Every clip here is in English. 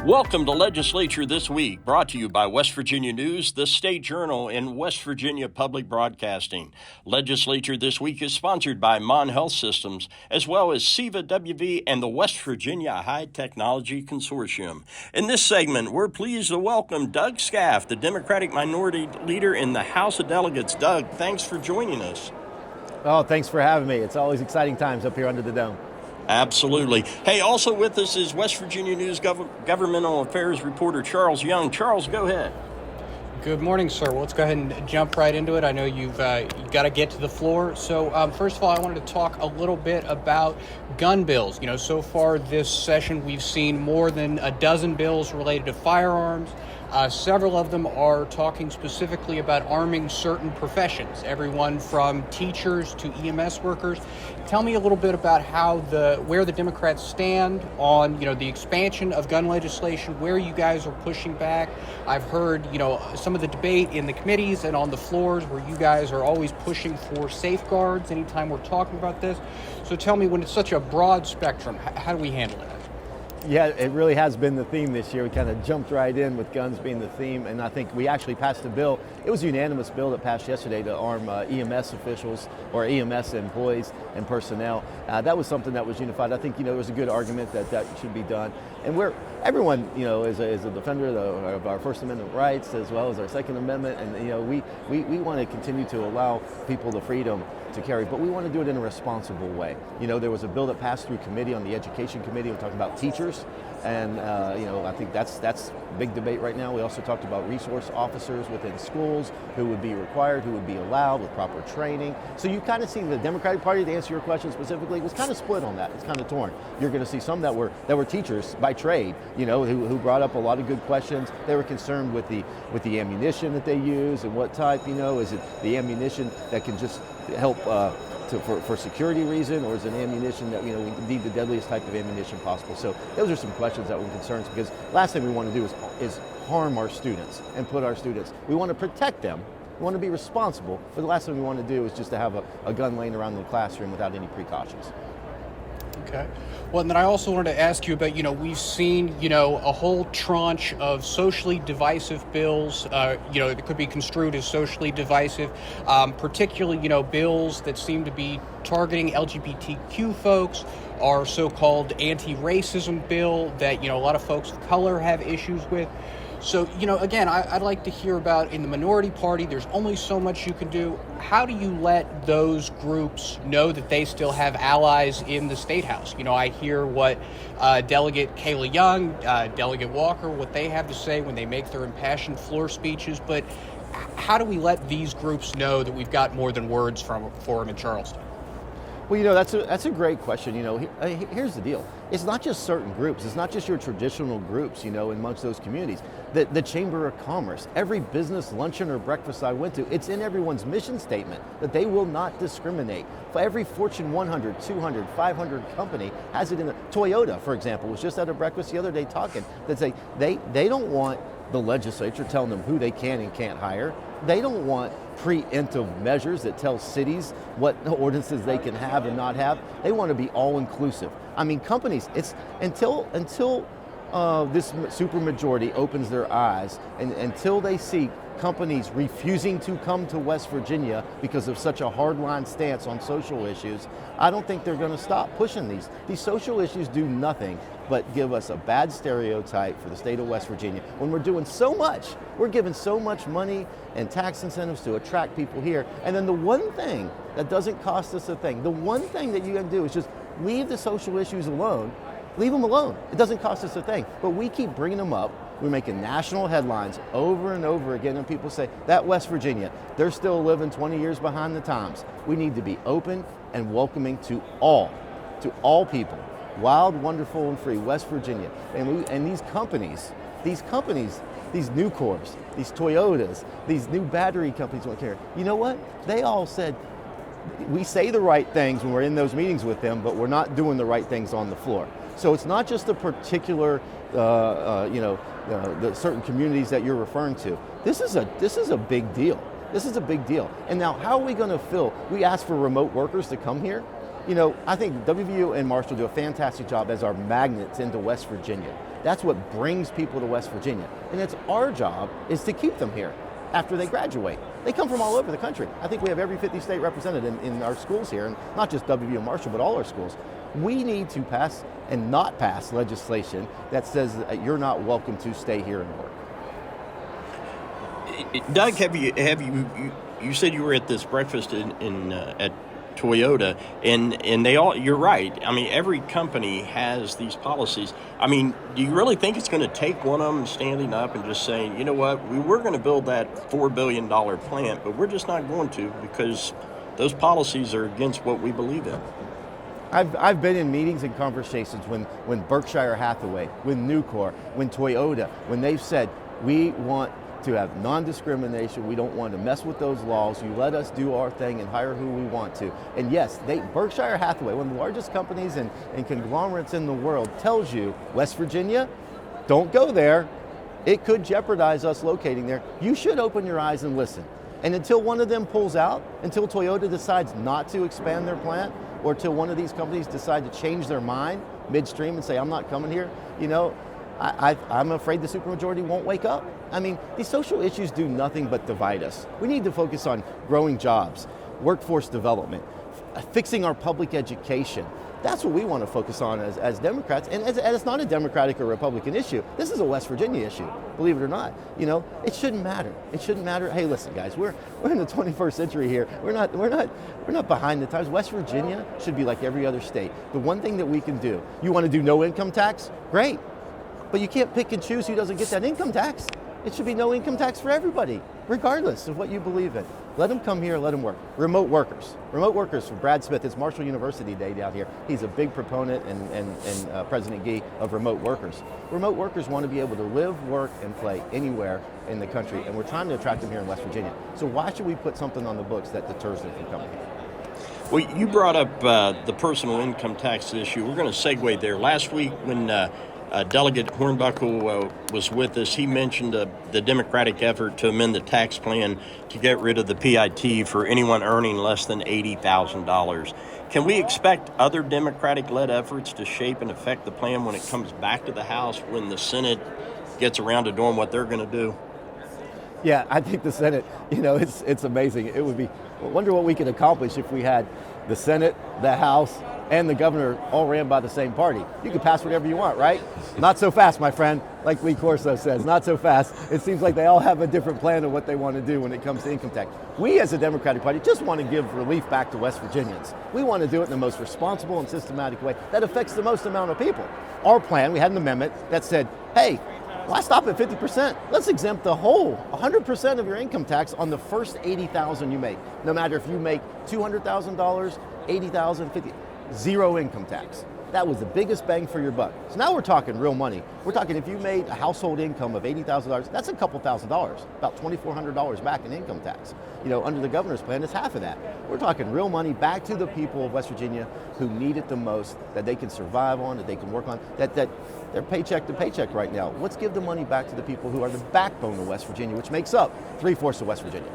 Welcome to Legislature This Week, brought to you by West Virginia News, the State Journal, and West Virginia Public Broadcasting. Legislature This Week is sponsored by Mon Health Systems, as well as SEVA WV and the West Virginia High Technology Consortium. In this segment, we're pleased to welcome Doug Skaff, the Democratic Minority Leader in the House of Delegates. Doug, thanks for joining us. Oh, thanks for having me. It's always exciting times up here under the dome. Absolutely. Hey, also with us is West Virginia News Governmental Affairs reporter Charles Young. Charles, go ahead. Good morning, sir. Well, let's go ahead and jump right into it. I know you've got to get to the floor. So first of all, I wanted to talk a little bit about gun bills. You know, so far this session, we've seen more than a dozen bills related to firearms. Several of them are talking specifically about arming certain professions, everyone from teachers to EMS workers. Tell me a little bit about where the Democrats stand on, the expansion of gun legislation, where you guys are pushing back. I've heard, some of the debate in the committees and on the floors where you guys are always pushing for safeguards anytime we're talking about this. So tell me, when it's such a broad spectrum, how do we handle it? Yeah, it really has been the theme this year. We kind of jumped right in with guns being the theme, and I think we actually passed a bill. It was a unanimous bill that passed yesterday to arm EMS officials or EMS employees and personnel. That was something that was unified. I think, there was a good argument that should be done. And everyone, is a defender of our First Amendment rights as well as our Second Amendment, and we want to continue to allow people the freedom to carry, but we want to do it in a responsible way. There was a bill that passed through committee on the Education Committee. We're talking about teachers, and I think that's big debate right now. We also talked about resource officers within schools who would be required, who would be allowed with proper training. So you kind of see the Democratic Party, to answer your question specifically, was kind of split on that. It's kind of torn. You're going to see some that were teachers by trade, who brought up a lot of good questions. They were concerned with the ammunition that they use and what type. Is it the ammunition that can just help for security reason, or is it ammunition that we need the deadliest type of ammunition possible? So those are some questions that were concerns, because last thing we want to do is harm our students and put our students. We want to protect them. We want to be responsible, but the last thing we want to do is just to have a gun laying around in the classroom without any precautions. Okay. Well, and then I also wanted to ask you about, we've seen, a whole tranche of socially divisive bills, that could be construed as socially divisive, particularly, bills that seem to be targeting LGBTQ folks, our so-called anti-racism bill that, a lot of folks of color have issues with. So, again, I'd like to hear about, in the minority party, there's only so much you can do. How do you let those groups know that they still have allies in the State House? I hear what Delegate Kayla Young, Delegate Walker, what they have to say when they make their impassioned floor speeches. But how do we let these groups know that we've got more than words for them in Charleston? Well, that's a great question. Here's the deal. It's not just certain groups. It's not just your traditional groups, amongst those communities. The Chamber of Commerce, every business luncheon or breakfast I went to, it's in everyone's mission statement that they will not discriminate. For every Fortune 100, 200, 500 company has it in Toyota, for example, was just at a breakfast the other day talking that say they don't want the legislature telling them who they can and can't hire. They don't want preemptive measures that tell cities what ordinances they can have and not have. They want to be all-inclusive. I mean, companies, it's until this supermajority opens their eyes, and until they see companies refusing to come to West Virginia because of such a hardline stance on social issues, I don't think they're going to stop pushing these. These social issues do nothing but give us a bad stereotype for the state of West Virginia when we're doing so much. We're giving so much money and tax incentives to attract people here, and then the one thing that doesn't cost us a thing, the one thing that you can do is just leave the social issues alone. Leave them alone. It doesn't cost us a thing, but we keep bringing them up. We're making national headlines over and over again, and people say, that West Virginia, they're still living 20 years behind the times. We need to be open and welcoming to all people. Wild, wonderful, and free West Virginia. And these companies, these Nucors, these Toyotas, these new battery companies won't care. You know what? They all said, we say the right things when we're in those meetings with them, but we're not doing the right things on the floor. So it's not just the particular, the certain communities that you're referring to. This is a big deal. This is a big deal. And now, how are we going to fill? We asked for remote workers to come here. I think WVU and Marshall do a fantastic job as our magnets into West Virginia. That's what brings people to West Virginia. And it's our job is to keep them here after they graduate. They come from all over the country. I think we have every 50 state represented in our schools here, and not just WVU and Marshall, but all our schools. We need to pass and not pass legislation that says that you're not welcome to stay here and work. Doug, you said you were at this breakfast at Toyota, and they all, you're right. I mean, every company has these policies. I mean, do you really think it's going to take one of them standing up and just saying, you know what, we were going to build that $4 billion plant, but we're just not going to because those policies are against what we believe in? I've been in meetings and conversations when Berkshire Hathaway, when Nucor, when Toyota, when they've said, we want to have non-discrimination, we don't want to mess with those laws, you let us do our thing and hire who we want to. And yes, Berkshire Hathaway, one of the largest companies and conglomerates in the world, tells you, West Virginia, don't go there. It could jeopardize us locating there. You should open your eyes and listen. And until one of them pulls out, until Toyota decides not to expand their plant, or till one of these companies decide to change their mind midstream and say, I'm not coming here, I'm afraid the supermajority won't wake up. I mean, these social issues do nothing but divide us. We need to focus on growing jobs, workforce development, fixing our public education. That's what we want to focus on as Democrats, and it's not a Democratic or Republican issue. This is a West Virginia issue, believe it or not. It shouldn't matter. It shouldn't matter. Hey, listen, guys, we're in the 21st century here. We're not behind the times. West Virginia should be like every other state. The one thing that we can do, you want to do no income tax? Great, but you can't pick and choose who doesn't get that income tax. It should be no income tax for everybody, regardless of what you believe in. Let them come here, let them work. Remote workers for Brad Smith. It's Marshall University Day down here. He's a big proponent and President Gee of remote workers. Remote workers want to be able to live, work, and play anywhere in the country, and we're trying to attract them here in West Virginia. So why should we put something on the books that deters them from coming here? Well, you brought up the personal income tax issue. We're going to segue there. Last week when Delegate Hornbuckle was with us, he mentioned the Democratic effort to amend the tax plan to get rid of the PIT for anyone earning less than $80,000. Can we expect other Democratic-led efforts to shape and affect the plan when it comes back to the House, when the Senate gets around to doing what they're going to do? Yeah, I think the Senate, it's amazing. It would be, I wonder what we could accomplish if we had the Senate, the House, and the governor all ran by the same party. You can pass whatever you want, right? Not so fast, my friend. Like Lee Corso says, not so fast. It seems like they all have a different plan of what they want to do when it comes to income tax. We as a Democratic Party just want to give relief back to West Virginians. We want to do it in the most responsible and systematic way that affects the most amount of people. Our plan, we had an amendment that said, hey, why stop at 50%? Let's exempt the whole 100% of your income tax on the first $80,000 you make. No matter if you make $200,000, $80,000, $50,000. Zero income tax. That was the biggest bang for your buck. So now we're talking real money. We're talking if you made a household income of $80,000, that's a couple $1,000s, about $2,400 back in income tax. Under the governor's plan, it's half of that. We're talking real money back to the people of West Virginia who need it the most, that they can survive on, that they can work on, that they're paycheck to paycheck right now. Let's give the money back to the people who are the backbone of West Virginia, which makes up 3/4 of West Virginia.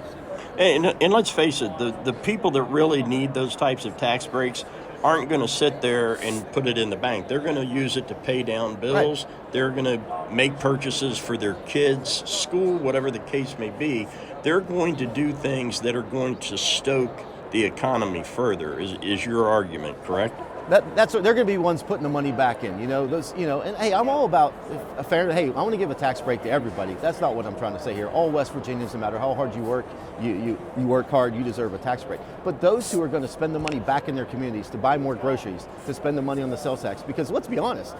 And let's face it, the people that really need those types of tax breaks aren't going to sit there and put it in the bank. They're going to use it to pay down bills. Right. They're going to make purchases for their kids' school, whatever the case may be. They're going to do things that are going to stoke the economy further, is your argument, correct? That's what they're going to be ones putting the money back in. And hey, I'm all about a fair. Hey, I want to give a tax break to everybody. That's not what I'm trying to say here. All West Virginians, no matter how hard you work, you work hard, you deserve a tax break. But those who are going to spend the money back in their communities to buy more groceries, to spend the money on the sales tax, because let's be honest,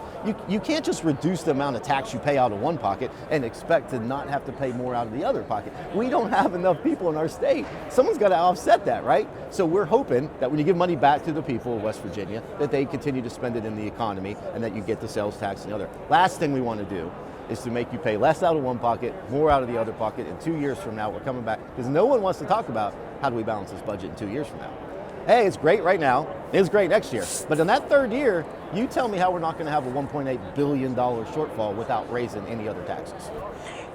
you can't just reduce the amount of tax you pay out of one pocket and expect to not have to pay more out of the other pocket. We don't have enough people in our state. Someone's got to offset that, right? So we're hoping that when you give money back to the people of West Virginia, that they continue to spend it in the economy and that you get the sales tax and the other. Last thing we want to do is to make you pay less out of one pocket, more out of the other pocket. And 2 years from now, we're coming back, because no one wants to talk about how do we balance this budget in 2 years from now. Hey, it's great right now. It's great next year. But in that third year, you tell me how we're not going to have a $1.8 billion shortfall without raising any other taxes.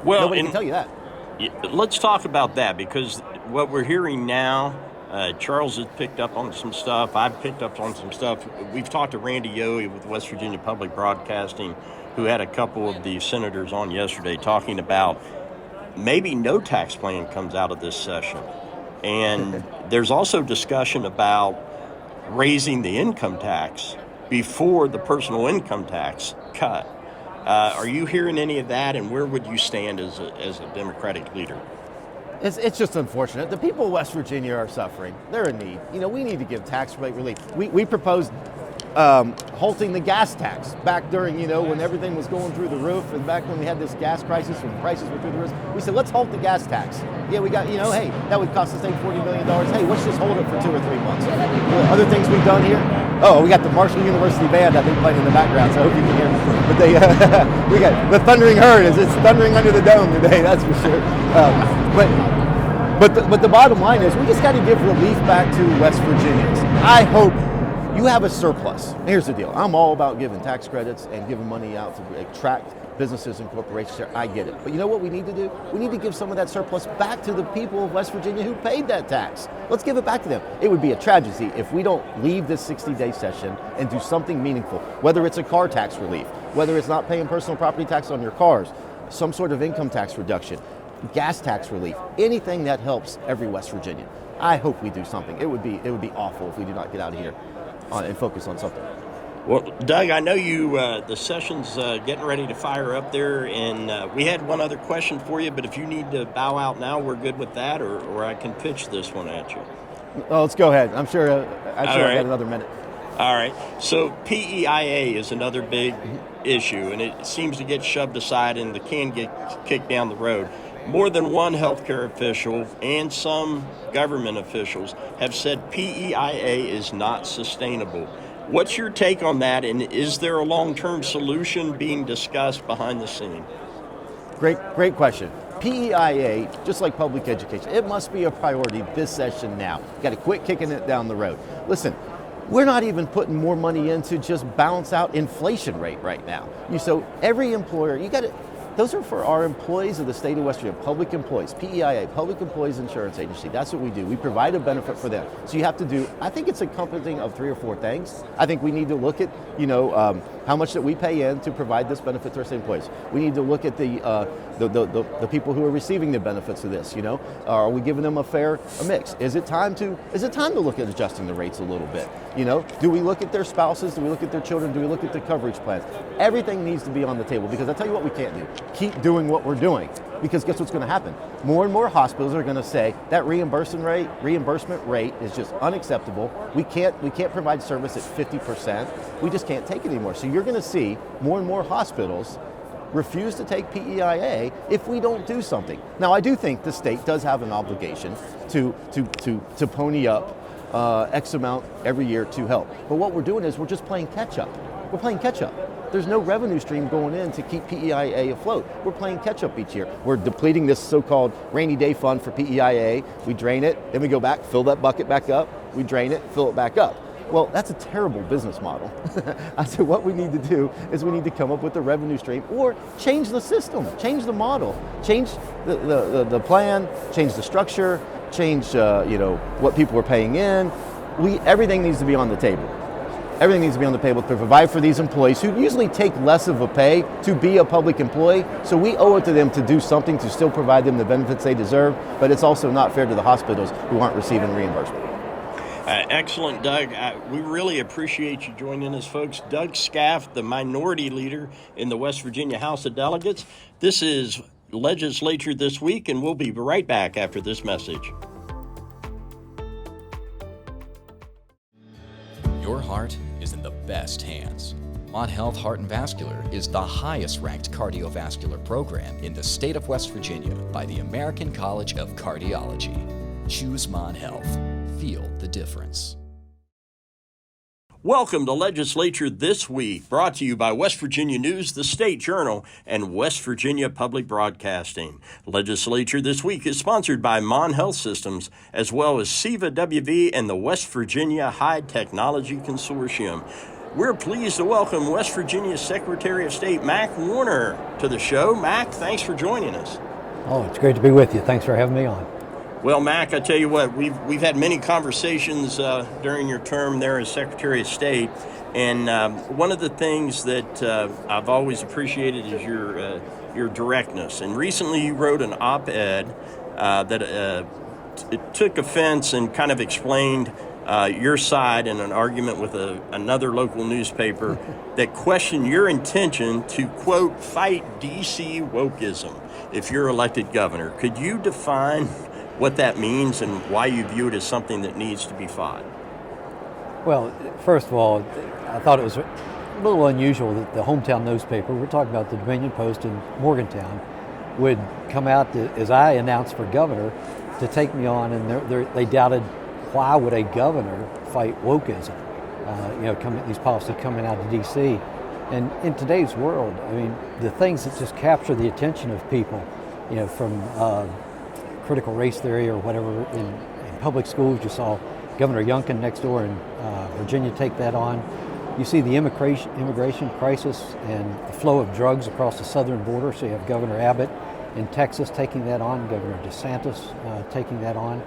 Well, nobody can tell you that. Let's talk about that, because what we're hearing now Charles has picked up on some stuff. I've picked up on some stuff. We've talked to Randy Yohe with West Virginia Public Broadcasting, who had a couple of the senators on yesterday talking about maybe no tax plan comes out of this session. And there's also discussion about raising the income tax before the personal income tax cut. Are you hearing any of that, and where would you stand as a Democratic leader? It's just unfortunate. The people of West Virginia are suffering. They're in need. We need to give tax rate relief. We proposed halting the gas tax back during, when everything was going through the roof, and back when we had this gas crisis when prices were through the roof. We said, let's halt the gas tax. Yeah, we got, hey, that would cost the state $40 million. Hey, let's just hold it for 2 or 3 months. Other things we've done here. Oh, we got the Marshall University band, I think, playing in the background, so I hope you can hear me. But we got the thundering herd. It's thundering under the dome today, that's for sure. But the bottom line is we just got to give relief back to West Virginians. I hope you have a surplus. Here's the deal. I'm all about giving tax credits and giving money out to attract businesses and corporations here. I get it. But you know what we need to do? We need to give some of that surplus back to the people of West Virginia who paid that tax. Let's give it back to them. It would be a tragedy if we don't leave this 60-day session and do something meaningful, whether it's a car tax relief, whether it's not paying personal property tax on your cars, some sort of income tax reduction, gas tax relief, anything that helps every West Virginian. I hope we do something. It would be awful if we do not get out of here and focus on something. Well, Doug, I know you, the session's getting ready to fire up there, and we had one other question for you, but if you need to bow out now, we're good with that, or I can pitch this one at you. Well, let's go ahead. I'm sure I've got another minute. All right. So PEIA is another big issue, and it seems to get shoved aside and the can get kicked down the road. More than one healthcare official and some government officials have said PEIA is not sustainable. What's your take on that, and is there a long-term solution being discussed behind the scene? Great question. PEIA, just like public education, it must be a priority this session now. Got to quit kicking it down the road. Listen, we're not even putting more money in to just balance out inflation rate right now. So every employer, those are for our employees of the state of West Virginia, public employees, PEIA, Public Employees Insurance Agency. That's what we do. We provide a benefit for them. So you have to do, I think it's encompassing of 3 or 4 things. I think we need to look at, how much that we pay in to provide this benefit to our state employees. We need to look at the people who are receiving the benefits of this. Are we giving them a mix? Is it time to look at adjusting the rates a little bit? Do we look at their spouses? Do we look at their children? Do we look at the coverage plans? Everything needs to be on the table, because I tell you what we can't do. Keep doing what we're doing, because guess what's going to happen? More and more hospitals are going to say that reimbursement rate is just unacceptable. We can't provide service at 50%. We just can't take it anymore. So you're going to see more and more hospitals refuse to take PEIA if we don't do something. Now, I do think the state does have an obligation to pony up X amount every year to help. But what we're doing is we're just playing catch up. We're playing catch up. There's no revenue stream going in to keep PEIA afloat. We're playing catch up each year. We're depleting this so-called rainy day fund for PEIA. We drain it, then we go back, fill that bucket back up. We drain it, fill it back up. Well, that's a terrible business model. I said what we need to do is we need to come up with a revenue stream, or change the system, change the model, change the plan, change the structure, change what people are paying in. Everything needs to be on the table. Everything needs to be on the table to provide for these employees who usually take less of a pay to be a public employee. So we owe it to them to do something to still provide them the benefits they deserve, but it's also not fair to the hospitals who aren't receiving reimbursement. Excellent, Doug. We really appreciate you joining us, folks. Doug Skaff, the minority leader in the West Virginia House of Delegates. This is Legislature This Week, and we'll be right back after this message. Your heart is in the best hands. MonHealth Heart and Vascular is the highest ranked cardiovascular program in the state of West Virginia by the American College of Cardiology. Choose MonHealth. Feel the difference. Welcome to Legislature This Week, brought to you by West Virginia News, the State Journal, and West Virginia Public Broadcasting. Legislature This Week is sponsored by Mon Health Systems, as well as SEVA WV and the West Virginia High Technology Consortium. We're pleased to welcome West Virginia Secretary of State Mac Warner to the show. Mac, thanks for joining us. Oh, it's great to be with you. Thanks for having me on. Well, Mac, I tell you what, we've had many conversations during your term there as Secretary of State, and one of the things that I've always appreciated is your directness. And recently, you wrote an op-ed that it took offense and kind of explained your side in an argument with another local newspaper that questioned your intention to, quote, fight D.C. wokeism if you're elected governor. Could you define what that means and why you view it as something that needs to be fought? Well, first of all, I thought it was a little unusual that the hometown newspaper, we're talking about the Dominion Post in Morgantown, would come out as I announced for governor to take me on, and they doubted why would a governor fight wokeism, these policies coming out of D.C. And in today's world, I mean, the things that just capture the attention of people, from critical race theory or whatever in public schools. You saw Governor Youngkin next door in Virginia take that on. You see the immigration crisis and the flow of drugs across the southern border. So you have Governor Abbott in Texas taking that on, Governor DeSantis taking that on.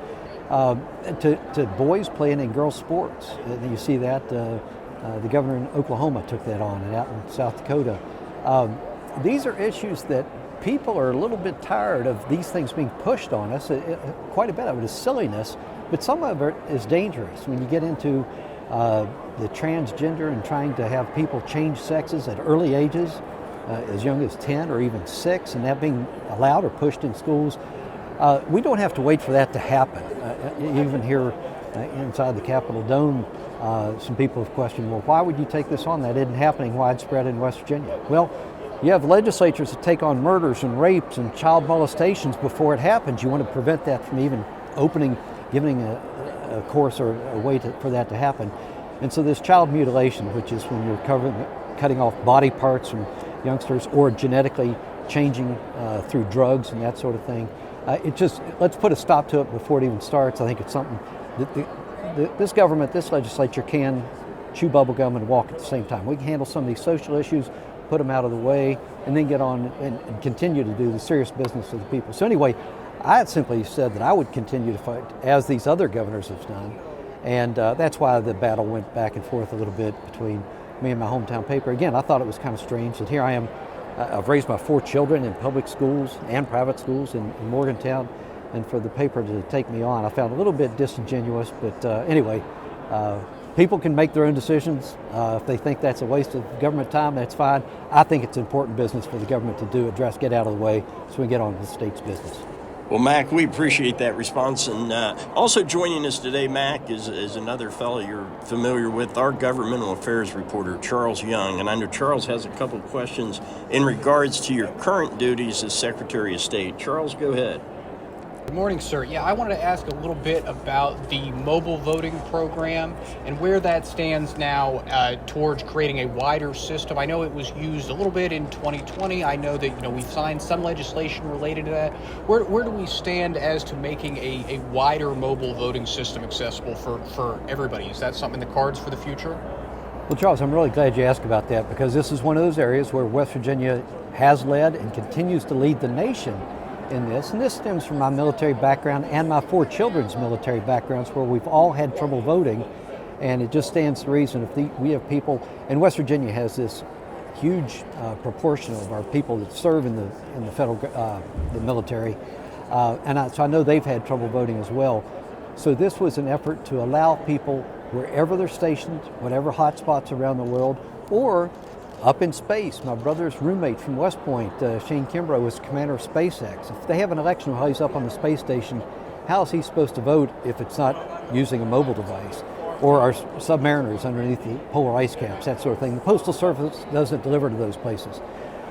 To boys playing in girls' sports. You see that. The governor in Oklahoma took that on, and out in South Dakota. These are issues that people are a little bit tired of these things being pushed on us. Quite a bit of it is silliness, but some of it is dangerous. When you get into the transgender and trying to have people change sexes at early ages, as young as 10 or even 6, and that being allowed or pushed in schools, we don't have to wait for that to happen. Even here inside the Capitol Dome, some people have questioned, well, why would you take this on? That isn't happening widespread in West Virginia. Well, you have legislatures that take on murders and rapes and child molestations before it happens. You want to prevent that from even giving a course or a way for that to happen. And so this child mutilation, which is when you're cutting off body parts from youngsters or genetically changing through drugs and that sort of thing, let's put a stop to it before it even starts. I think it's something that this government, this legislature can chew bubble gum and walk at the same time. We can handle some of these social issues, put them out of the way, and then get on and continue to do the serious business of the people. So anyway, I had simply said that I would continue to fight as these other governors have done, and that's why the battle went back and forth a little bit between me and my hometown paper. Again, I thought it was kind of strange that here I am. I've raised my 4 children in public schools and private schools in Morgantown, and for the paper to take me on, I found a little bit disingenuous, but anyway, people can make their own decisions. If they think that's a waste of government time, that's fine. I think it's important business for the government to get out of the way so we can get on with the state's business. Well, Mac, we appreciate that response. And also joining us today, Mac, is another fellow you're familiar with, our governmental affairs reporter, Charles Young. And I know Charles has a couple of questions in regards to your current duties as Secretary of State. Charles, go ahead. Good morning, sir. Yeah, I wanted to ask a little bit about the mobile voting program and where that stands now towards creating a wider system. I know it was used a little bit in 2020. I know that we signed some legislation related to that. Where do we stand as to making a wider mobile voting system accessible for everybody? Is that something in the cards for the future? Well, Charles, I'm really glad you asked about that, because this is one of those areas where West Virginia has led and continues to lead the nation in this, and this stems from my military background and my 4 children's military backgrounds, where we've all had trouble voting, and it just stands to reason if we have people, and West Virginia has this huge proportion of our people that serve in the federal the military, so I know they've had trouble voting as well. So this was an effort to allow people wherever they're stationed, whatever hotspots around the world, or up in space. My brother's roommate from West Point, Shane Kimbrough, was commander of SpaceX. If they have an election while he's up on the space station, how is he supposed to vote if it's not using a mobile device? Or our submariners underneath the polar ice caps, that sort of thing. The Postal Service doesn't deliver to those places.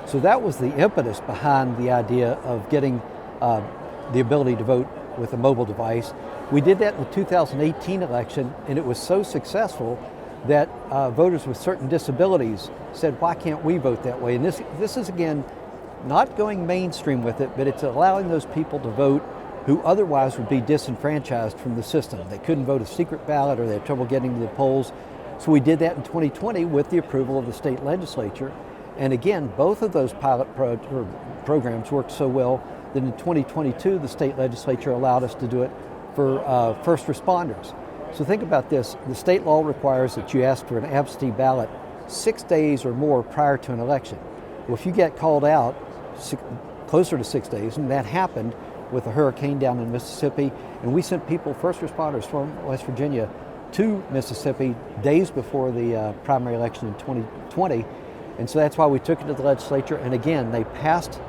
So that was the impetus behind the idea of getting the ability to vote with a mobile device. We did that in the 2018 election, and it was so successful that voters with certain disabilities said, why can't we vote that way? And this is, again, not going mainstream with it, but it's allowing those people to vote who otherwise would be disenfranchised from the system. They couldn't vote a secret ballot, or they had trouble getting to the polls. So we did that in 2020 with the approval of the state legislature. And again, both of those pilot programs worked so well Then in 2022, the state legislature allowed us to do it for first responders. So think about this. The state law requires that you ask for an absentee ballot 6 days or more prior to an election. Well, if you get called out closer to 6 days, and that happened with a hurricane down in Mississippi, and we sent people, first responders from West Virginia, to Mississippi days before the primary election in 2020, and so that's why we took it to the legislature, and again, they passed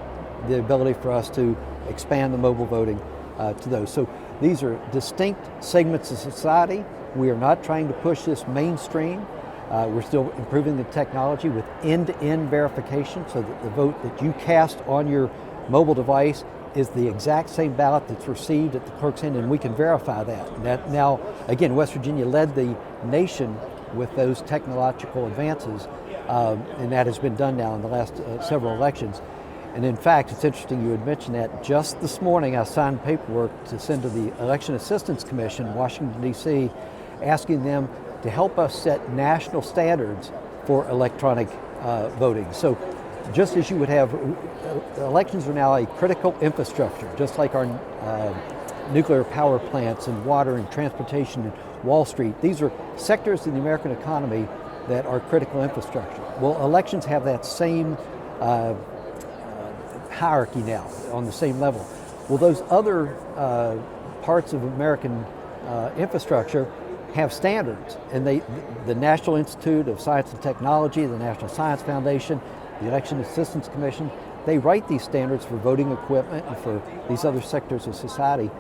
the ability for us to expand the mobile voting to those. So these are distinct segments of society. We are not trying to push this mainstream. We're still improving the technology with end-to-end verification so that the vote that you cast on your mobile device is the exact same ballot that's received at the clerk's end, and we can verify that. Now, again, West Virginia led the nation with those technological advances, and that has been done now in the last several elections. And in fact, it's interesting you had mentioned that. Just this morning, I signed paperwork to send to the Election Assistance Commission, Washington, D.C., asking them to help us set national standards for electronic voting. So just as you would have, elections are now a critical infrastructure, just like our nuclear power plants and water and transportation and Wall Street. These are sectors in the American economy that are critical infrastructure. Well, elections have that same hierarchy now on the same level. Well, those other parts of American infrastructure have standards, and the National Institute of Science and Technology, the National Science Foundation, the Election Assistance Commission, they write these standards for voting equipment and for these other sectors of society.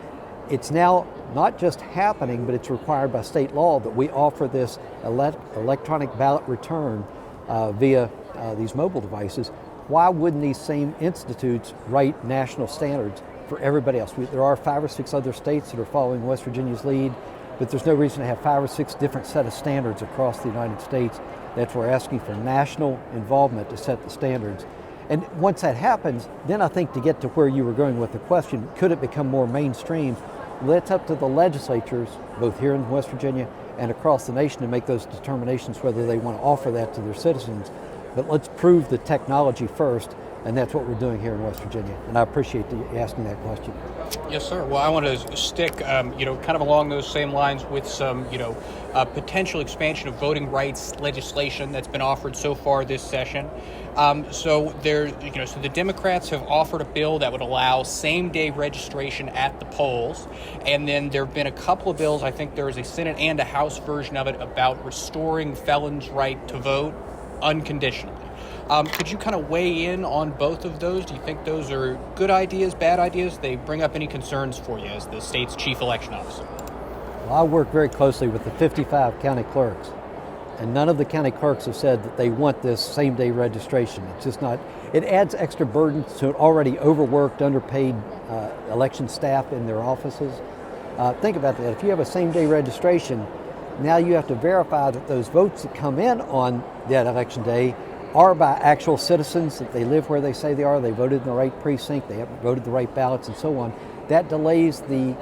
It's now not just happening, but it's required by state law that we offer this electronic ballot return via these mobile devices. Why wouldn't these same institutes write national standards for everybody else? There are 5 or 6 other states that are following West Virginia's lead, but there's no reason to have 5 or 6 different set of standards across the United States. That's why we're asking for national involvement to set the standards. And once that happens, then I think to get to where you were going with the question, could it become more mainstream? Well, that's up to the legislatures, both here in West Virginia and across the nation, to make those determinations whether they want to offer that to their citizens. But let's prove the technology first, and that's what we're doing here in West Virginia. And I appreciate you asking that question. Yes, sir. Well, I want to stick, kind of along those same lines with some, potential expansion of voting rights legislation that's been offered so far this session. So the Democrats have offered a bill that would allow same-day registration at the polls, and then there have been a couple of bills. I think there is a Senate and a House version of it about restoring felons' right to vote unconditionally. Could you kind of weigh in on both of those? Do you think those are good ideas, bad ideas? They bring up any concerns for you as the state's chief election officer? Well, I work very closely with the 55 county clerks, and none of the county clerks have said that they want this same-day registration. It's just not. It adds extra burdens to an already overworked, underpaid election staff in their offices. Think about that. If you have a same-day registration, now you have to verify that those votes that come in on that election day are by actual citizens, that they live where they say they are, they voted in the right precinct, they have voted the right ballots, and so on. That delays the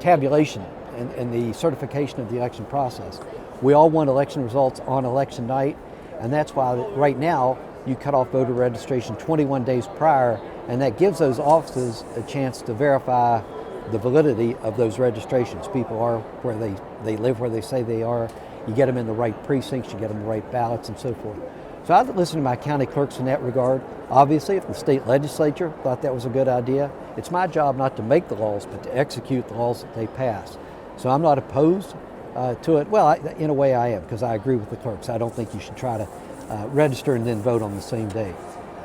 tabulation and the certification of the election process. We all want election results on election night, and that's why right now you cut off voter registration 21 days prior, and that gives those offices a chance to verify the validity of those registrations. People are where they live, where they say they are. You get them in the right precincts, you get them the right ballots, and so forth. So I listen to my county clerks in that regard. Obviously, if the state legislature thought that was a good idea, it's my job not to make the laws, but to execute the laws that they pass. So I'm not opposed to it. Well, in a way I am, because I agree with the clerks. I don't think you should try to register and then vote on the same day.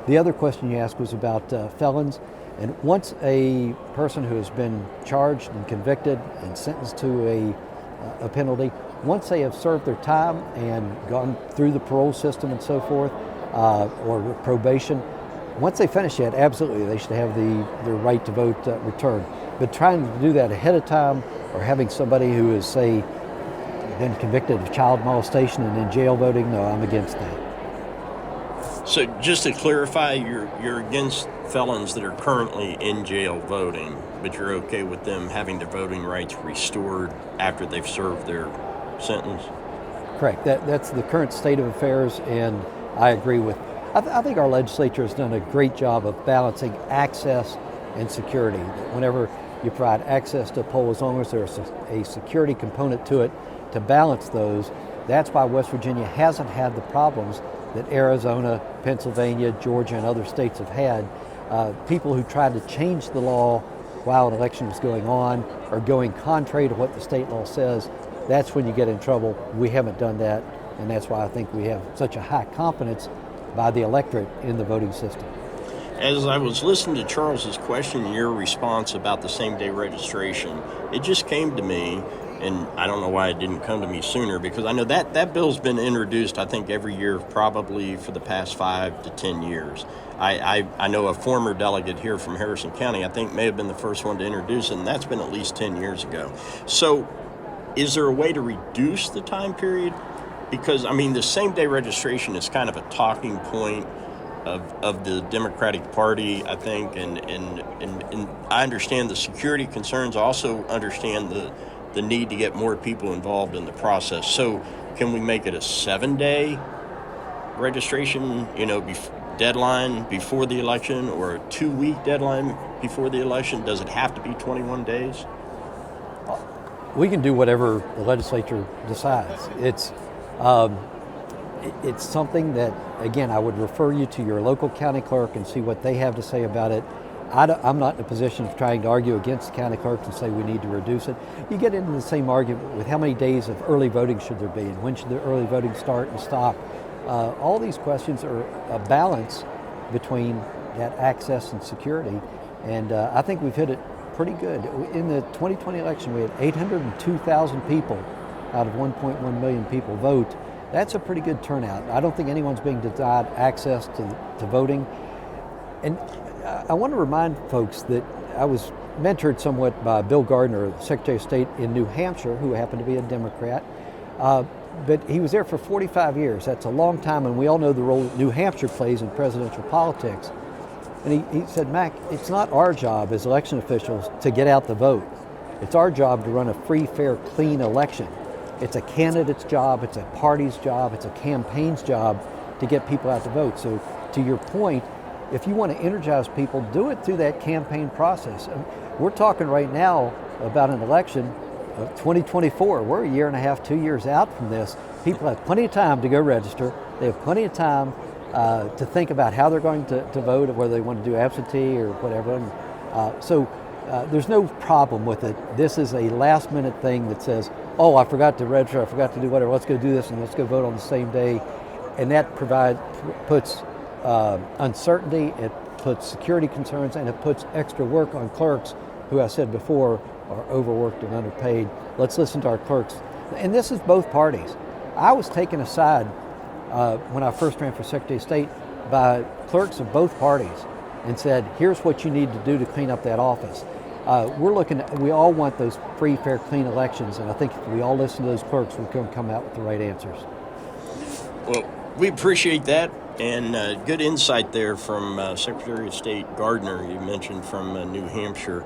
The other question you asked was about felons. And once a person who has been charged and convicted and sentenced to a penalty, once they have served their time and gone through the parole system and so forth, or probation, once they finish that, absolutely, they should have their right to vote returned. But trying to do that ahead of time, or having somebody who is, say, been convicted of child molestation and in jail voting, no, I'm against that. So just to clarify, you're against felons that are currently in jail voting, but you're okay with them having their voting rights restored after they've served their sentence? Correct. That's the current state of affairs, and I agree with. I think our legislature has done a great job of balancing access and security. Whenever you provide access to a poll, as long as there's a security component to it to balance those, that's why West Virginia hasn't had the problems that Arizona, Pennsylvania, Georgia, and other states have had. People who tried to change the law while an election was going on or going contrary to what the state law says, that's when you get in trouble. We haven't done that, and that's why I think we have such a high confidence by the electorate in the voting system. As I was listening to Charles's question and your response about the same-day registration, it just came to me, and I don't know why it didn't come to me sooner, because I know that bill's been introduced, I think, every year probably for the past 5 to 10 years. I know a former delegate here from Harrison County, I think may have been the first one to introduce it, and that's been at least 10 years ago. So is there a way to reduce the time period? Because, I mean, the same-day registration is kind of a talking point of the Democratic Party, I think, and I understand the security concerns, I also understand the need to get more people involved in the process. So can we make it a 7-day registration, deadline before the election, or a 2-week deadline before the election? Does it have to be 21 days? We can do whatever the legislature decides. It's something that, again, I would refer you to your local county clerk and see what they have to say about it. I'm not in a position of trying to argue against the county clerks and say we need to reduce it. You get into the same argument with how many days of early voting should there be and when should the early voting start and stop. All these questions are a balance between that access and security, and I think we've hit it pretty good. In the 2020 election, we had 802,000 people out of 1.1 million people vote. That's a pretty good turnout. I don't think anyone's being denied access to voting. And I want to remind folks that I was mentored somewhat by Bill Gardner, the Secretary of State in New Hampshire, who happened to be a Democrat. But he was there for 45 years. That's a long time, and we all know the role New Hampshire plays in presidential politics. And he said, Mac, it's not our job as election officials to get out the vote. It's our job to run a free, fair, clean election. It's a candidate's job, it's a party's job, it's a campaign's job to get people out to vote. So to your point, if you want to energize people, do it through that campaign process. We're talking right now about an election of 2024. We're a year and a half, 2 years out from this. People have plenty of time to go register. They have plenty of time to think about how they're going to vote, or whether they want to do absentee or whatever. And, so there's no problem with it. This is a last minute thing that says, oh, I forgot to register, I forgot to do whatever, let's go do this and let's go vote on the same day. And that puts uncertainty, it puts security concerns, and it puts extra work on clerks who I said before are overworked and underpaid. Let's listen to our clerks. And this is both parties. I was taken aside when I first ran for Secretary of State by clerks of both parties and said, here's what you need to do to clean up that office. We all want those free, fair, clean elections, and I think if we all listen to those clerks, we're going to come out with the right answers. Well, we appreciate that, and good insight there from Secretary of State Gardner, you mentioned from New Hampshire.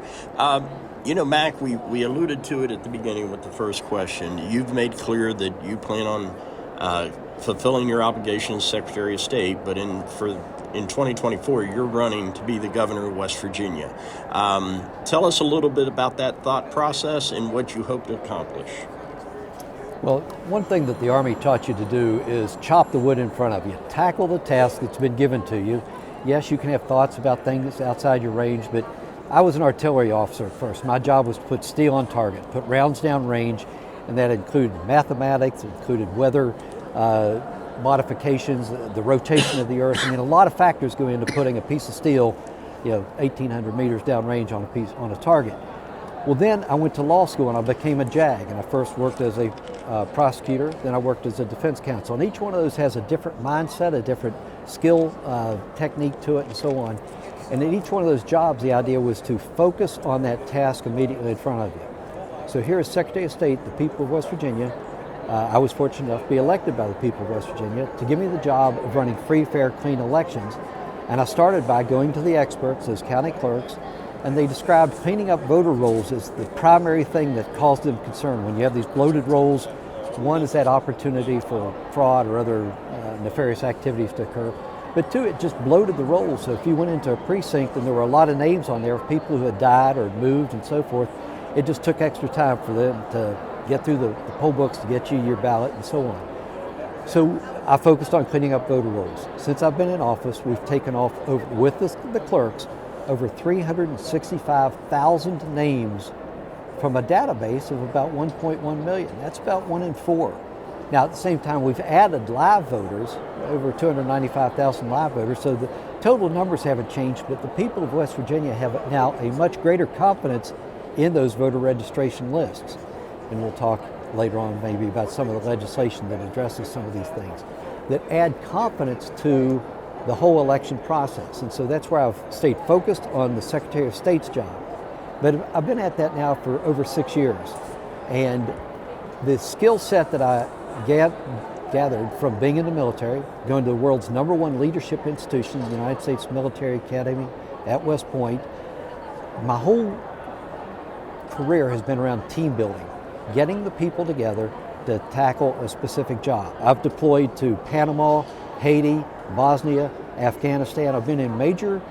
Mac, we alluded to it at the beginning with the first question. You've made clear that you plan on fulfilling your obligations as Secretary of State, but in 2024, you're running to be the governor of West Virginia. Tell us a little bit about that thought process and what you hope to accomplish. Well, one thing that the Army taught you to do is chop the wood in front of you. Tackle the task that's been given to you. Yes, you can have thoughts about things outside your range, but I was an artillery officer first. My job was to put steel on target, put rounds down range, and that included mathematics, it included weather, modifications, the rotation of the earth. I mean, a lot of factors go into putting a piece of steel, 1,800 meters downrange on a target. Well, then I went to law school and I became a JAG, and I first worked as a prosecutor, then I worked as a defense counsel. And each one of those has a different mindset, a different skill, technique to it, and so on. And in each one of those jobs, the idea was to focus on that task immediately in front of you. So here as Secretary of State, the people of West Virginia, I was fortunate enough to be elected by the people of West Virginia to give me the job of running free, fair, clean elections. And I started by going to the experts, those county clerks, and they described cleaning up voter rolls as the primary thing that caused them concern. When you have these bloated rolls, one is that opportunity for fraud or other nefarious activities to occur. But two, it just bloated the rolls. So if you went into a precinct and there were a lot of names on there of people who had died or moved and so forth, it just took extra time for them to get through the poll books to get you your ballot and so on. So I focused on cleaning up voter rolls. Since I've been in office, we've taken off, with the clerks, over 365,000 names from a database of about 1.1 million. That's about 1 in 4. Now, at the same time, we've added live voters, over 295,000 live voters, so the total numbers haven't changed, but the people of West Virginia have now a much greater confidence in those voter registration lists. And we'll talk later on maybe about some of the legislation that addresses some of these things that add confidence to the whole election process. And so that's where I've stayed focused on the Secretary of State's job. But I've been at that now for over 6 years. And the skill set that I gathered from being in the military, going to the world's #1 leadership institution, the United States Military Academy at West Point, my whole career has been around team building, getting the people together to tackle a specific job. I've deployed to Panama, Haiti, Bosnia, Afghanistan. I've been in major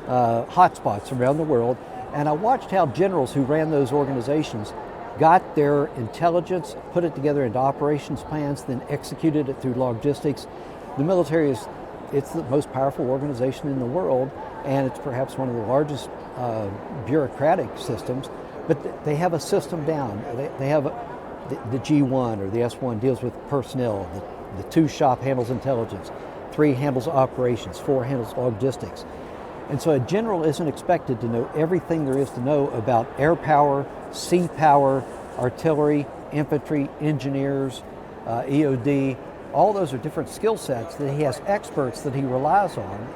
hotspots around the world, and I watched how generals who ran those organizations got their intelligence, put it together into operations plans, then executed it through logistics. The military it's the most powerful organization in the world, and it's perhaps one of the largest bureaucratic systems, but they have a system down. They have the G1 or the S1 deals with personnel, the 2 shop handles intelligence, 3 handles operations, 4 handles logistics. And so a general isn't expected to know everything there is to know about air power, sea power, artillery, infantry, engineers, EOD. All those are different skill sets that he has experts that he relies on,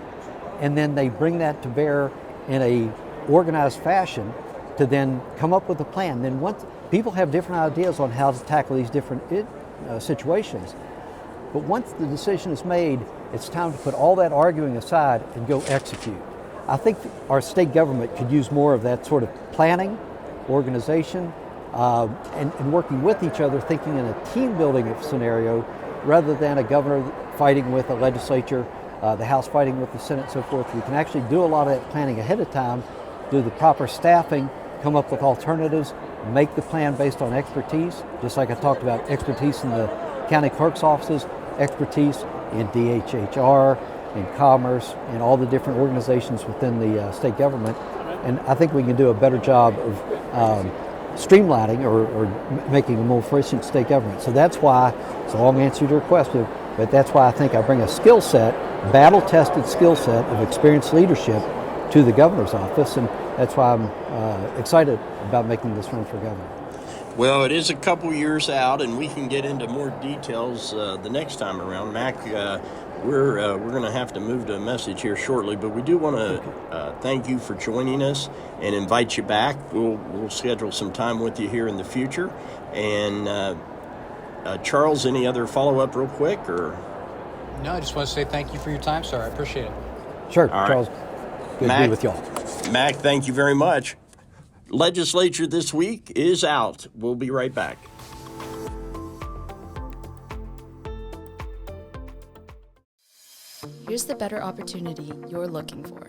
and then they bring that to bear in a organized fashion to then come up with a plan. Then once people have different ideas on how to tackle these different situations, but once the decision is made, it's time to put all that arguing aside and go execute. I think our state government could use more of that sort of planning, organization, and working with each other, thinking in a team building scenario rather than a governor fighting with a legislature, the House fighting with the Senate, so forth. We can actually do a lot of that planning ahead of time, do the proper staffing, come up with alternatives, make the plan based on expertise, just like I talked about expertise in the county clerk's offices, expertise in DHHR, in commerce, in all the different organizations within the state government. And I think we can do a better job of streamlining or making a more efficient state government. So that's why, it's a long answer to your question, but that's why I think I bring a skill set, battle-tested skill set of experienced leadership to the governor's office, and that's why I'm excited about making this run for governor. Well, it is a couple years out, and we can get into more details the next time around. Mac, we're going to have to move to a message here shortly, but we do want to thank you for joining us and invite you back. We'll schedule some time with you here in the future. And Charles, any other follow-up real quick? Or No, I just want to say thank you for your time, sir. I appreciate it. Sure, all Charles. right. Good Mac, to be with y'all. Mac, thank you very much. Legislature This Week is out. We'll be right back. Here's the better opportunity you're looking for.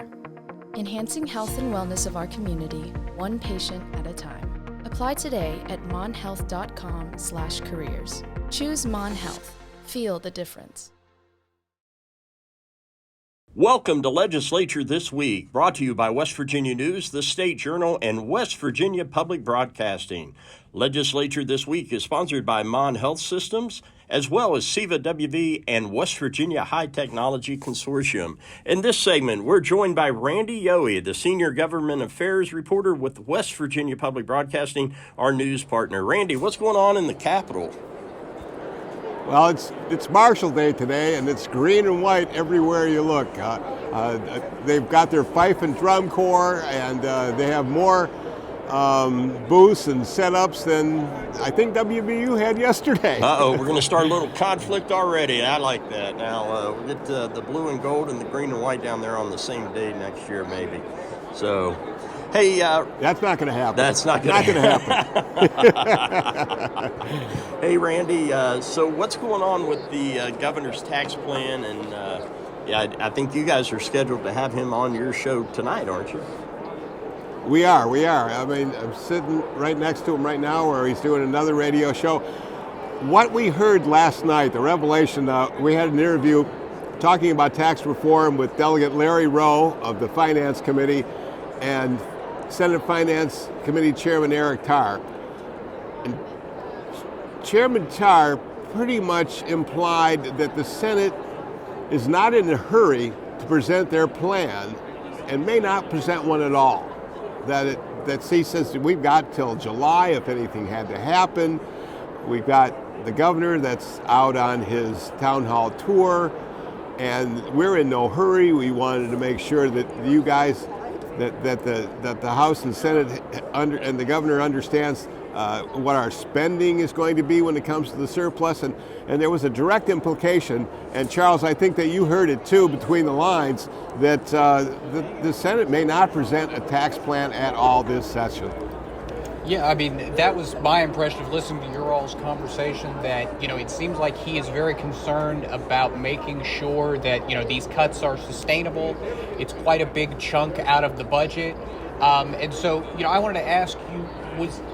Enhancing health and wellness of our community, one patient at a time. Apply today at monhealth.com/careers. Choose Mon Health. Feel the difference. Welcome to Legislature This Week, brought to you by West Virginia News, the State Journal, and West Virginia Public Broadcasting. Legislature This Week is sponsored by Mon Health Systems, as well as SEVA WV and West Virginia High Technology Consortium. In this segment, we're joined by Randy Yohe, the Senior Government Affairs Reporter with West Virginia Public Broadcasting, our news partner. Randy, what's going on in the Capitol? Well, it's Marshall Day today, and it's green and white everywhere you look. They've got their fife and drum corps, and they have more booths and setups than I think WVU had yesterday. Uh-oh, we're going to start a little conflict already. I like that. Now, we'll get the blue and gold and the green and white down there on the same day next year, maybe. So, hey. That's not going to happen. That's not going to happen. Hey, Randy, so what's going on with the governor's tax plan and Yeah, I think you guys are scheduled to have him on your show tonight, aren't you? We are. I mean, I'm sitting right next to him right now where he's doing another radio show. What we heard last night, the revelation, we had an interview talking about tax reform with Delegate Larry Rowe of the Finance Committee and Senate Finance Committee Chairman Eric Tarr. And Chairman Tarr pretty much implied that the Senate is not in a hurry to present their plan and may not present one at all. That he says we've got till July if anything had to happen. We've got the governor that's out on his town hall tour, and we're in no hurry. We wanted to make sure that you guys, that the House and Senate and the governor understands what our spending is going to be when it comes to the surplus, and there was a direct implication, and Charles, I think that you heard it too between the lines, that the Senate may not present a tax plan at all this session. Yeah, I mean, that was my impression of listening to your all's conversation, that, it seems like he is very concerned about making sure that, these cuts are sustainable. It's quite a big chunk out of the budget. And so, I wanted to ask you,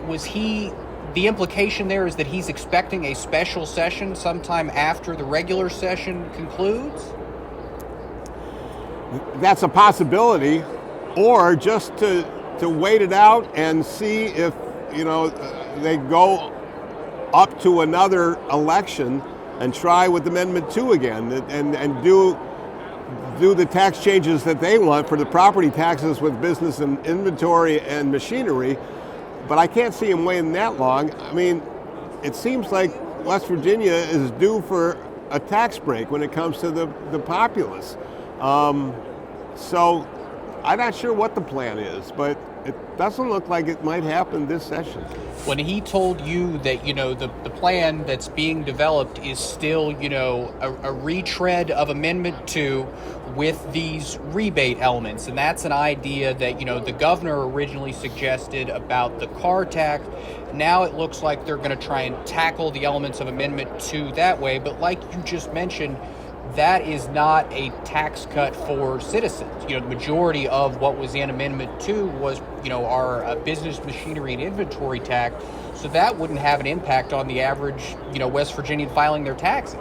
was he, the implication there is that he's expecting a special session sometime after the regular session concludes? That's a possibility, or just to wait it out and see if, they go up to another election and try with Amendment 2 again and do the tax changes that they want for the property taxes with business and inventory and machinery. But I can't see them waiting that long. I mean, it seems like West Virginia is due for a tax break when it comes to the populace. So I'm not sure what the plan is, but it doesn't look like it might happen this session. When he told you that, the plan that's being developed is still, a retread of Amendment 2 with these rebate elements, and that's an idea that, the governor originally suggested about the car tax. Now it looks like they're going to try and tackle the elements of Amendment 2 that way, but like you just mentioned, that is not a tax cut for citizens. The majority of what was in Amendment 2 was, our business machinery and inventory tax. So that wouldn't have an impact on the average, West Virginian filing their taxes.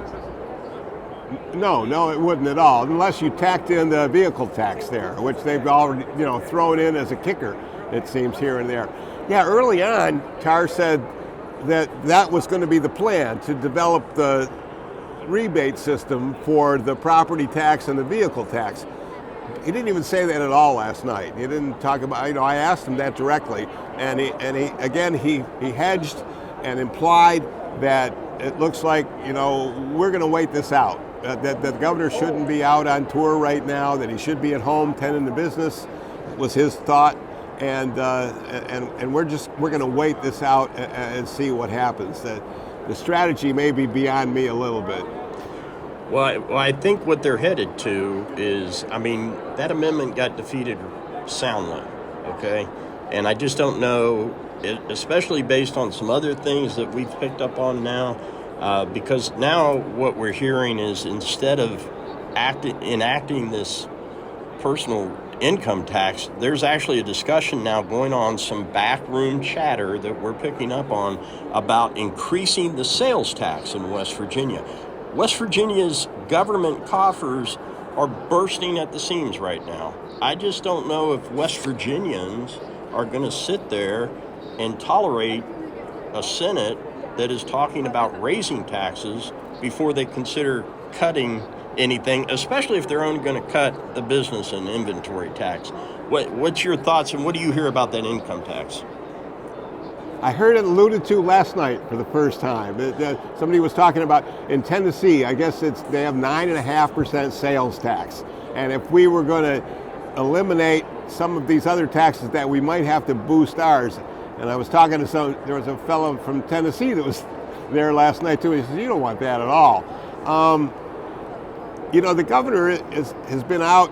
No, it wouldn't at all, unless you tacked in the vehicle tax there, which they've already, thrown in as a kicker, it seems, here and there. Yeah, early on, Tarr said that was going to be the plan, to develop the rebate system for the property tax and the vehicle tax. He didn't even say that at all last night. He didn't talk about, I asked him that directly, and he hedged and implied that it looks like, we're going to wait this out. That the governor shouldn't be out on tour right now, that he should be at home tending the business, was his thought. And we're going to wait this out and see what happens. The strategy may be beyond me a little bit. Well, I think what they're headed to is, that amendment got defeated soundly, okay? And I just don't know, especially based on some other things that we've picked up on now, because now what we're hearing is, instead of enacting this personal income tax, there's actually a discussion now going on, some backroom chatter that we're picking up on, about increasing the sales tax in West Virginia. West Virginia's government coffers are bursting at the seams right now. I just don't know if West Virginians are going to sit there and tolerate a Senate that is talking about raising taxes before they consider cutting anything, especially if they're only going to cut the business and inventory tax. What's your thoughts, and what do you hear about that income tax? I heard it alluded to last night for the first time. Somebody was talking about in Tennessee, I guess they have 9.5% sales tax. And if we were going to eliminate some of these other taxes, that we might have to boost ours. And I was talking to there was a fellow from Tennessee that was there last night too. He says, you don't want that at all. The governor has been out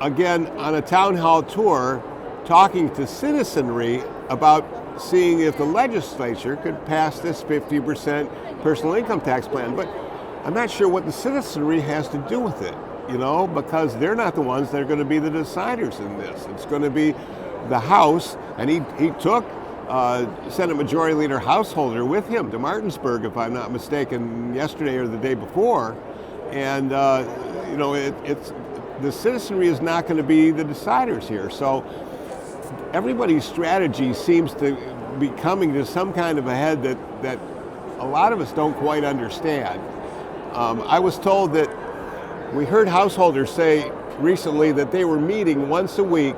again on a town hall tour talking to citizenry about seeing if the legislature could pass this 50% personal income tax plan. But I'm not sure what the citizenry has to do with it. because they're not the ones that are going to be the deciders in this. It's going to be the House, and he took Senate Majority Leader Householder with him to Martinsburg, if I'm not mistaken, yesterday or the day before. And it's the citizenry is not going to be the deciders here. So everybody's strategy seems to be coming to some kind of a head that a lot of us don't quite understand. I was told that we heard householders say recently that they were meeting once a week,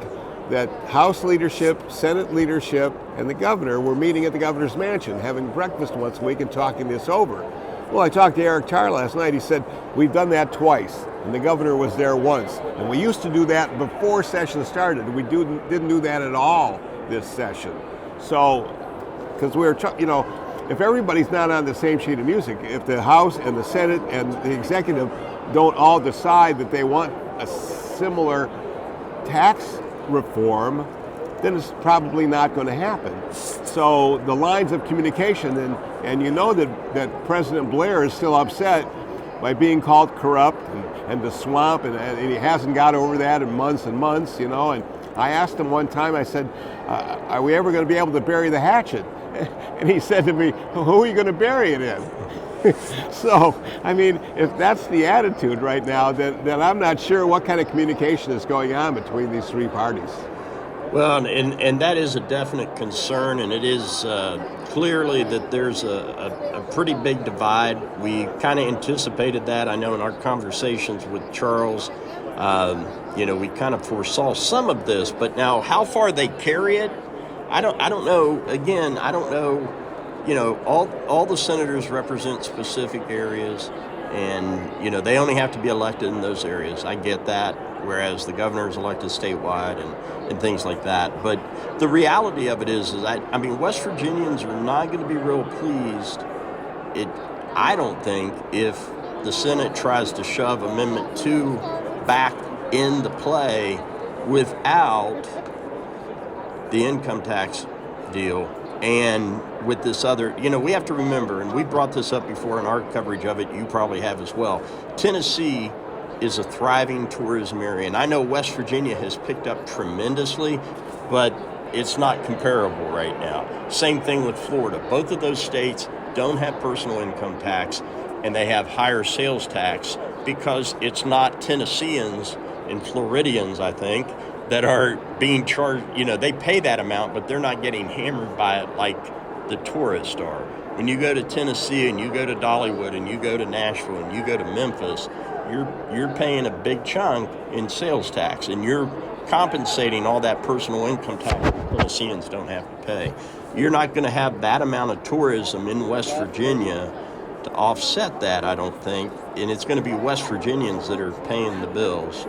that House leadership, Senate leadership, and the governor were meeting at the governor's mansion, having breakfast once a week and talking this over. Well, I talked to Eric Tarr last night. He said, we've done that twice, and the governor was there once. And we used to do that before session started. We didn't do that at all this session. So, because if everybody's not on the same sheet of music, if the House and the Senate and the executive don't all decide that they want a similar tax reform, then it's probably not going to happen. So the lines of communication, and that President Blair is still upset by being called corrupt and the swamp, and he hasn't got over that in months and months, and I asked him one time, I said, are we ever going to be able to bury the hatchet? And he said to me, who are you going to bury it in? So, if that's the attitude right now, then I'm not sure what kind of communication is going on between these three parties. Well, and that is a definite concern, and it is clearly that there's a pretty big divide. We kind of anticipated that. I know in our conversations with Charles, we kind of foresaw some of this, but now how far they carry it, I don't know. Again, I don't know. All the senators represent specific areas, and they only have to be elected in those areas. I get that, whereas the governor is elected statewide and things like that. But the reality of it is West Virginians are not going to be real pleased. I don't think, if the Senate tries to shove Amendment 2 back into play without the income tax deal. And with this other, we have to remember, and we brought this up before in our coverage of it, you probably have as well, Tennessee is a thriving tourism area. And I know West Virginia has picked up tremendously, but it's not comparable right now. Same thing with Florida. Both of those states don't have personal income tax, and they have higher sales tax because it's not Tennesseans and Floridians, I think, that are being charged. They pay that amount, but they're not getting hammered by it like the tourists are. When you go to Tennessee and you go to Dollywood and you go to Nashville and you go to Memphis, you're paying a big chunk in sales tax, and you're compensating all that personal income tax Tennesseans don't have to pay. You're not going to have that amount of tourism in West Virginia to offset that, I don't think, and it's going to be West Virginians that are paying the bills.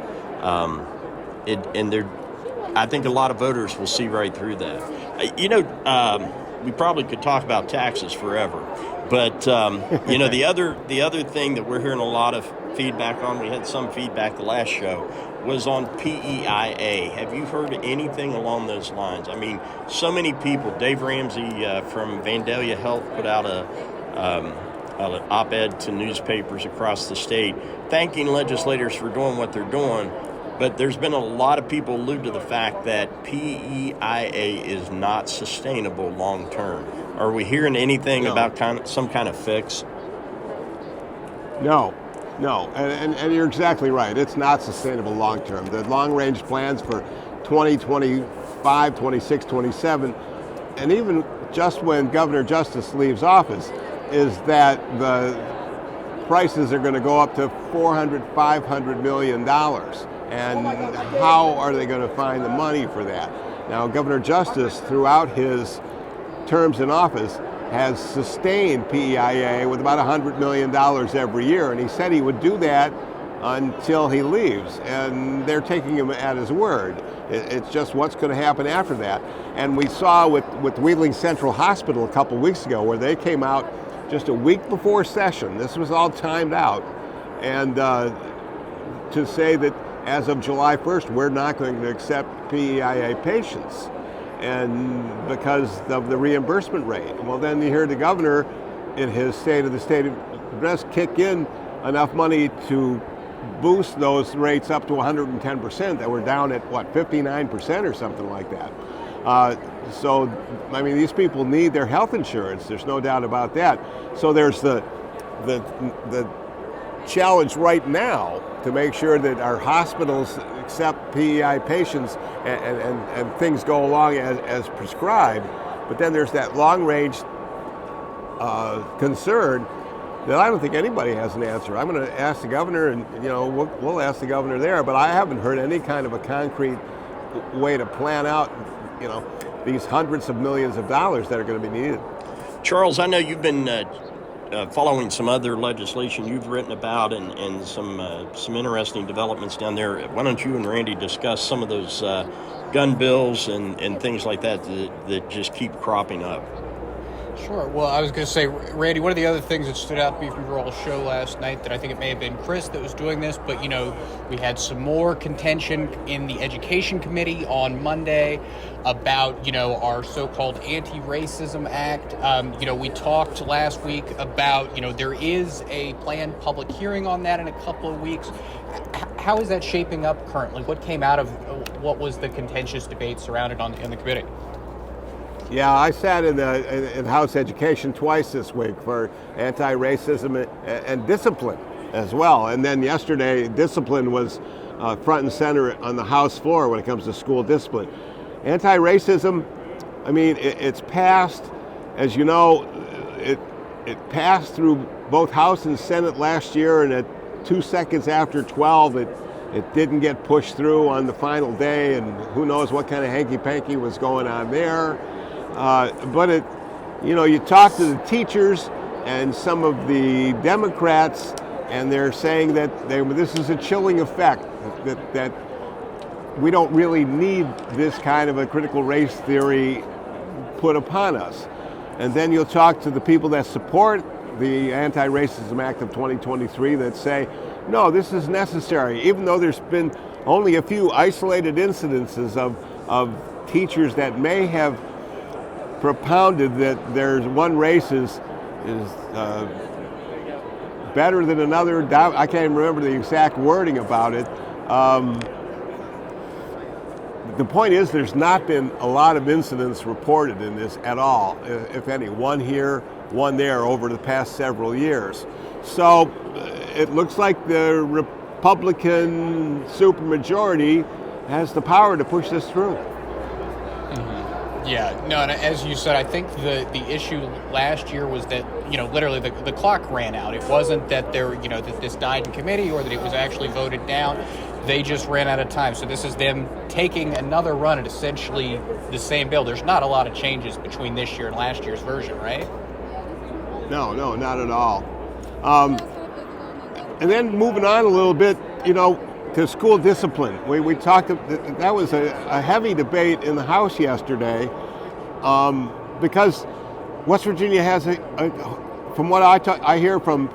I think a lot of voters will see right through that. We probably could talk about taxes forever, but the other thing that we're hearing a lot of feedback on, we had some feedback the last show, was on PEIA. Have you heard anything along those lines? So many people. Dave Ramsey from Vandalia Health put out an op-ed to newspapers across the state, thanking legislators for doing what they're doing. But there's been a lot of people allude to the fact that PEIA is not sustainable long term. Are we hearing anything about some kind of fix? No, and you're exactly right. It's not sustainable long term. The long-range plans for 2025, 26, 27, and even just when Governor Justice leaves office, is that the prices are going to go up to $400, $500 million. And how are they going to find the money for that? Now, Governor Justice, throughout his terms in office, has sustained PEIA with about $100 million every year, and he said he would do that until he leaves, and they're taking him at his word. It's just what's going to happen after that. And we saw with Wheeling Central Hospital a couple weeks ago, where they came out just a week before session. This was all timed out, and to say that as of July 1st, we're not going to accept PEIA patients, and because of the reimbursement rate. Well, then you hear the governor in his State of the State Address kick in enough money to boost those rates up to 110%. That we're down at, 59% or something like that. So, I mean, these people need their health insurance. There's no doubt about that. So there's the challenge right now to make sure that our hospitals accept PEI patients and things go along as prescribed. But then there's that long-range concern that I don't think anybody has an answer. I'm going to ask the governor, and we'll ask the governor there. But I haven't heard any kind of a concrete way to plan out, these hundreds of millions of dollars that are going to be needed. Charles, I know you've been following some other legislation you've written about and some interesting developments down there. Why don't you and Randy discuss some of those gun bills and things like that just keep cropping up? Sure. Well, I was going to say, Randy, one of the other things that stood out to me from your all show last night, that I think it may have been Chris that was doing this, but, we had some more contention in the Education Committee on Monday about, our so-called Anti-Racism Act. We talked last week about, there is a planned public hearing on that in a couple of weeks. How is that shaping up currently? What came out of what was the contentious debate surrounded in the committee? Yeah, I sat in House Education twice this week for anti-racism and discipline as well. And then yesterday, discipline was front and center on the House floor when it comes to school discipline. Anti-racism, I mean, it's passed, as you know, it passed through both House and Senate last year, and at 2 seconds after 12, it didn't get pushed through on the final day, and who knows what kind of hanky-panky was going on there. But you talk to the teachers and some of the Democrats, and they're saying that this is a chilling effect, that we don't really need this kind of a critical race theory put upon us. And then you'll talk to the people that support the Anti-Racism Act of 2023 that say, no, this is necessary, even though there's been only a few isolated incidences of teachers that may have propounded that there's one race is better than another. I can't even remember the exact wording about it. The point is, there's not been a lot of incidents reported in this at all, if any. One here, one there over the past several years. So it looks like the Republican supermajority has the power to push this through. Yeah, no, and as you said, I think the issue last year was that, literally the clock ran out. It wasn't that that this died in committee or that it was actually voted down. They just ran out of time. So this is them taking another run at essentially the same bill. There's not a lot of changes between this year and last year's version, right? No, not at all. And then moving on a little bit, to school discipline. We talked, that was a heavy debate in the House yesterday because West Virginia has from what I hear from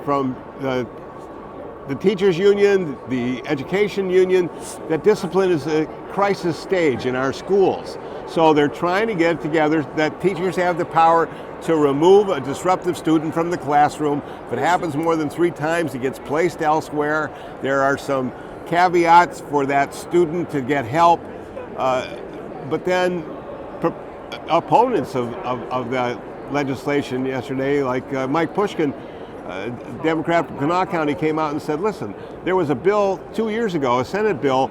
the teachers union, the education union, that discipline is a crisis stage in our schools. So they're trying to get together that teachers have the power to remove a disruptive student from the classroom. If it happens more than 3 times, he gets placed elsewhere. There are some caveats for that student to get help, but then opponents of the legislation yesterday, like Mike Pushkin, Democrat from Kanawha County, came out and said, listen, there was a bill 2 years ago, a Senate bill,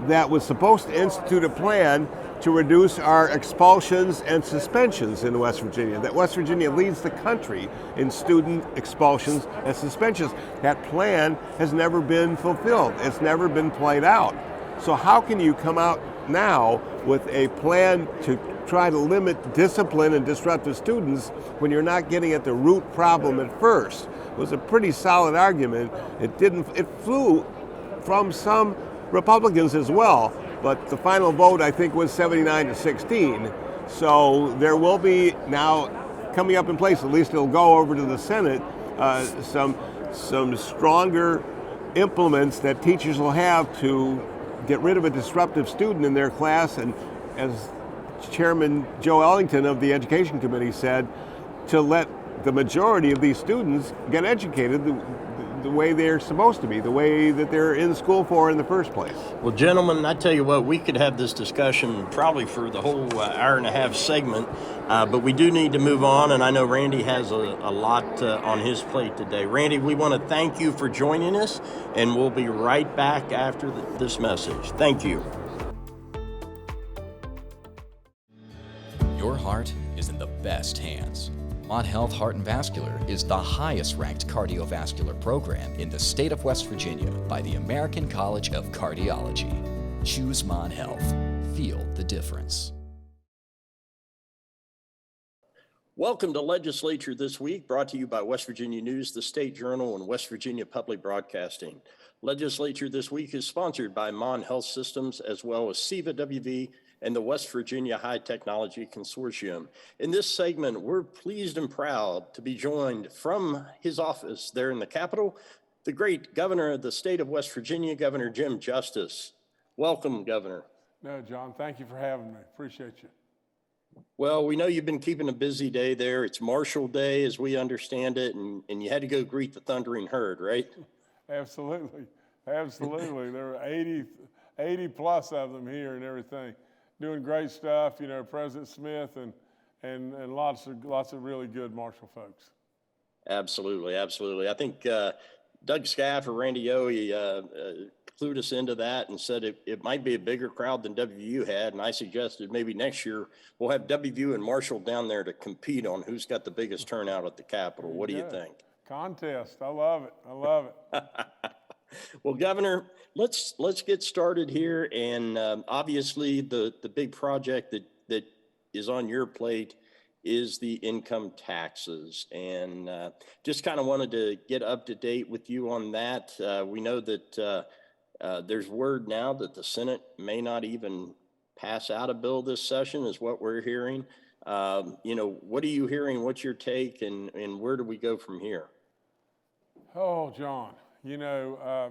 that was supposed to institute a plan to reduce our expulsions and suspensions in West Virginia, that West Virginia leads the country in student expulsions and suspensions. That plan has never been fulfilled. It's never been played out. So how can you come out now with a plan to try to limit discipline and disruptive students when you're not getting at the root problem at first? It was a pretty solid argument. It flew from some Republicans as well, but the final vote, I think, was 79-16. So there will be now coming up in place, at least it'll go over to the Senate, some stronger implements that teachers will have to get rid of a disruptive student in their class, and as Chairman Joe Ellington of the Education Committee said, to let the majority of these students get educated. the way they're supposed to be, the way that they're in school for in the first place. Well, gentlemen, I tell you what, we could have this discussion probably for the whole hour and a half segment, but we do need to move on, and I know Randy has a lot on his plate today. Randy, we want to thank you for joining us, and we'll be right back after this message. Thank you. Your heart is in the best hands. Mon Health Heart and Vascular is the highest ranked cardiovascular program in the state of West Virginia by the American College of Cardiology. Choose Mon Health. Feel the difference. Welcome to Legislature This Week, brought to you by West Virginia News, the State Journal, and West Virginia Public Broadcasting. Legislature This Week is sponsored by Mon Health Systems, as well as SEVA WV and the West Virginia High Technology Consortium. In this segment, we're pleased and proud to be joined from his office there in the Capitol, the great governor of the state of West Virginia, Governor Jim Justice. Welcome, Governor. No, John, thank you for having me. Appreciate you. Well, we know you've been keeping a busy day there. It's Marshall Day, as we understand it, and you had to go greet the thundering herd, right? Absolutely. Absolutely. There were 80 plus of them here and everything. Doing great stuff, you know, President Smith and lots of really good Marshall folks. Absolutely, absolutely. I think Doug Skaff or Randy Yohe clued us into that and said it might be a bigger crowd than WVU had, and I suggested maybe next year we'll have WVU and Marshall down there to compete on who's got the biggest turnout at the Capitol. What do you think? Contest. I love it. I love it. Well, Governor, let's get started here, and obviously the big project that is on your plate is the income taxes, and just kind of wanted to get up to date with you on that. We know that there's word now that the Senate may not even pass out a bill this session, is what we're hearing. You know, what are you hearing? What's your take, and where do we go from here? Oh, John. You know,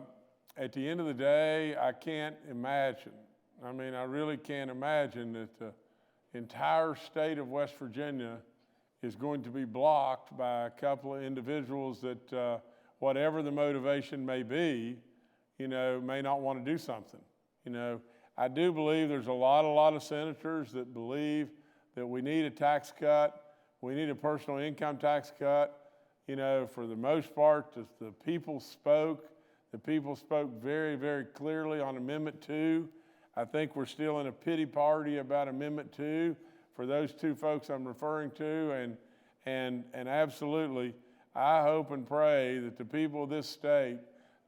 at the end of the day, I can't imagine. I mean, I really can't imagine that the entire state of West Virginia is going to be blocked by a couple of individuals that, whatever the motivation may be, you know, may not want to do something. You know, I do believe there's a lot of senators that believe that we need a tax cut, we need a personal income tax cut. You know, for the most part, the people spoke. The people spoke very, very clearly on Amendment 2. I think we're still in a pity party about Amendment 2 for those two folks I'm referring to. And absolutely, I hope and pray that the people of this state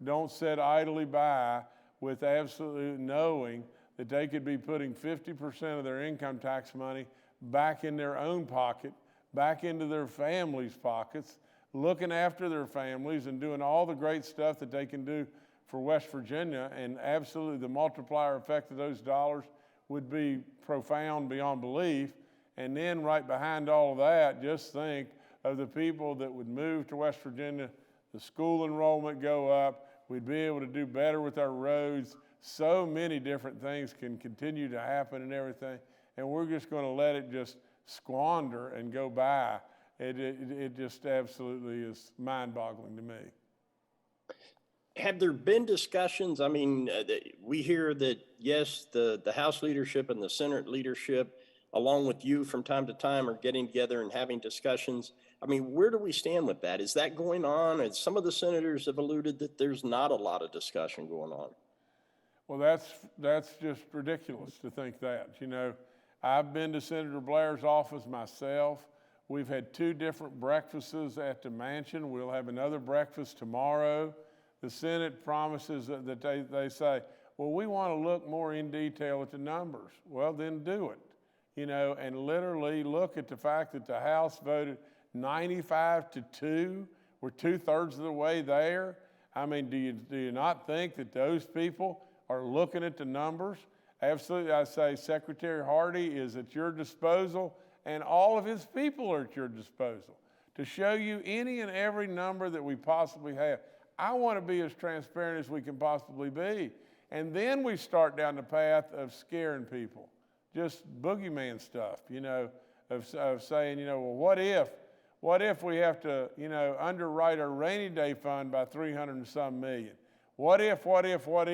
don't sit idly by with absolutely knowing that they could be putting 50% of their income tax money back in their own pocket, back into their families' pockets, looking after their families and doing all the great stuff that they can do for West Virginia. And absolutely the multiplier effect of those dollars would be profound beyond belief. And then right behind all of that, just think of the people that would move to West Virginia, the school enrollment go up, we'd be able to do better with our roads. So many different things can continue to happen and everything. And we're just going to let it just squander and go by. It just absolutely is mind-boggling to me. Have there been discussions? I mean, we hear that, yes, the House leadership and the Senate leadership, along with you from time to time, are getting together and having discussions. I mean, where do we stand with that? Is that going on? And some of the senators have alluded that there's not a lot of discussion going on. Well, that's just ridiculous to think that. You know, I've been to Senator Blair's office myself. We've had 2 different breakfasts at the mansion. We'll have another breakfast tomorrow. The Senate promises that they say, well, we want to look more in detail at the numbers. Well, then do it. You know, and literally look at the fact that the House voted 95-2. We're 2/3 of the way there. I mean, do you not think that those people are looking at the numbers? Absolutely, I say Secretary Hardy is at your disposal, and all of his people are at your disposal to show you any and every number that we possibly have. I want to be as transparent as we can possibly be. And then we start down the path of scaring people, just boogeyman stuff, you know, of saying, you know, well, What if we have to, underwrite our rainy day fund by 300 and some million? What if? And if at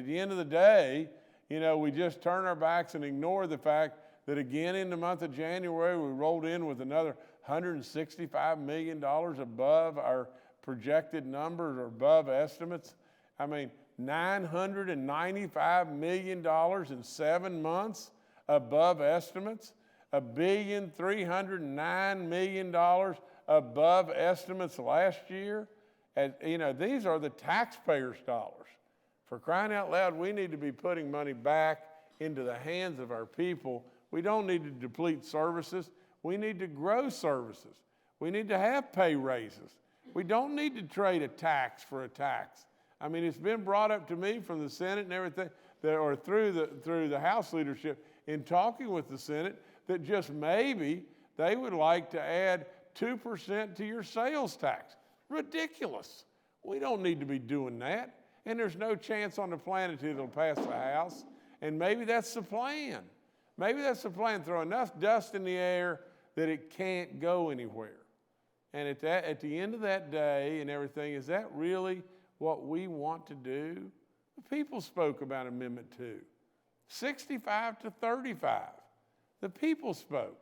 the end of the day, we just turn our backs and ignore the fact that again in the month of January, we rolled in with another $165 million above our projected numbers or above estimates. I mean, $995 million in 7 months above estimates. $1,309 million above estimates last year. And, these are the taxpayers' dollars. For crying out loud, we need to be putting money back into the hands of our people. We don't need to deplete services. We need to grow services. We need to have pay raises. We don't need to trade a tax for a tax. I mean, it's been brought up to me from the Senate and everything, or through the House leadership in talking with the Senate, that just maybe they would like to add 2% to your sales tax. Ridiculous. We don't need to be doing that. And there's no chance on the planet it'll pass the House. And maybe that's the plan. Maybe that's the plan, throw enough dust in the air that it can't go anywhere. And at the end of that day and everything, is that really what we want to do? The people spoke about Amendment 2. 65 to 35. The people spoke.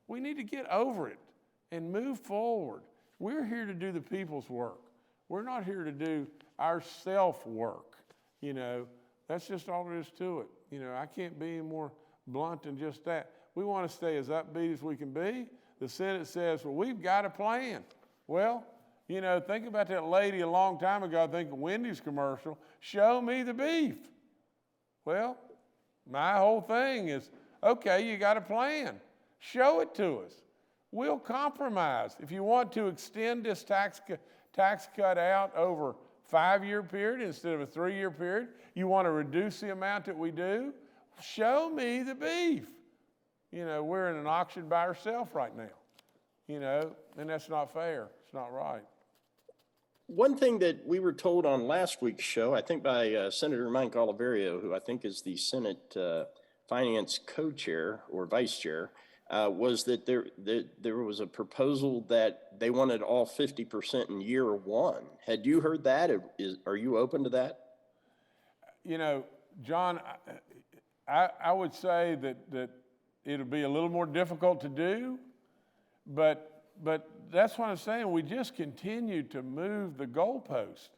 We need to get over it and move forward. We're here to do the people's work. We're not here to do our self-work. That's just all there is to it. I can't be any more blunt than just that. We want to stay as upbeat as we can be. The Senate says, well, we've got a plan. Well, think about that lady a long time ago, I think a Wendy's commercial, show me the beef. Well, my whole thing is, okay, you got a plan. Show it to us. We'll compromise. If you want to extend this tax cut out over a 5-year period instead of a 3-year period, you want to reduce the amount that we do, show me the beef. We're in an auction by ourselves right now, and that's not fair. It's not right. One thing that we were told on last week's show, I think by Senator Mike Oliverio, who I think is the Senate Finance co-chair or vice chair, was that there was a proposal that they wanted all 50% in year one. Had you heard that? Are you open to that? John, I would say that it'll be a little more difficult to do, but that's what I'm saying. We just continue to move the goalpost.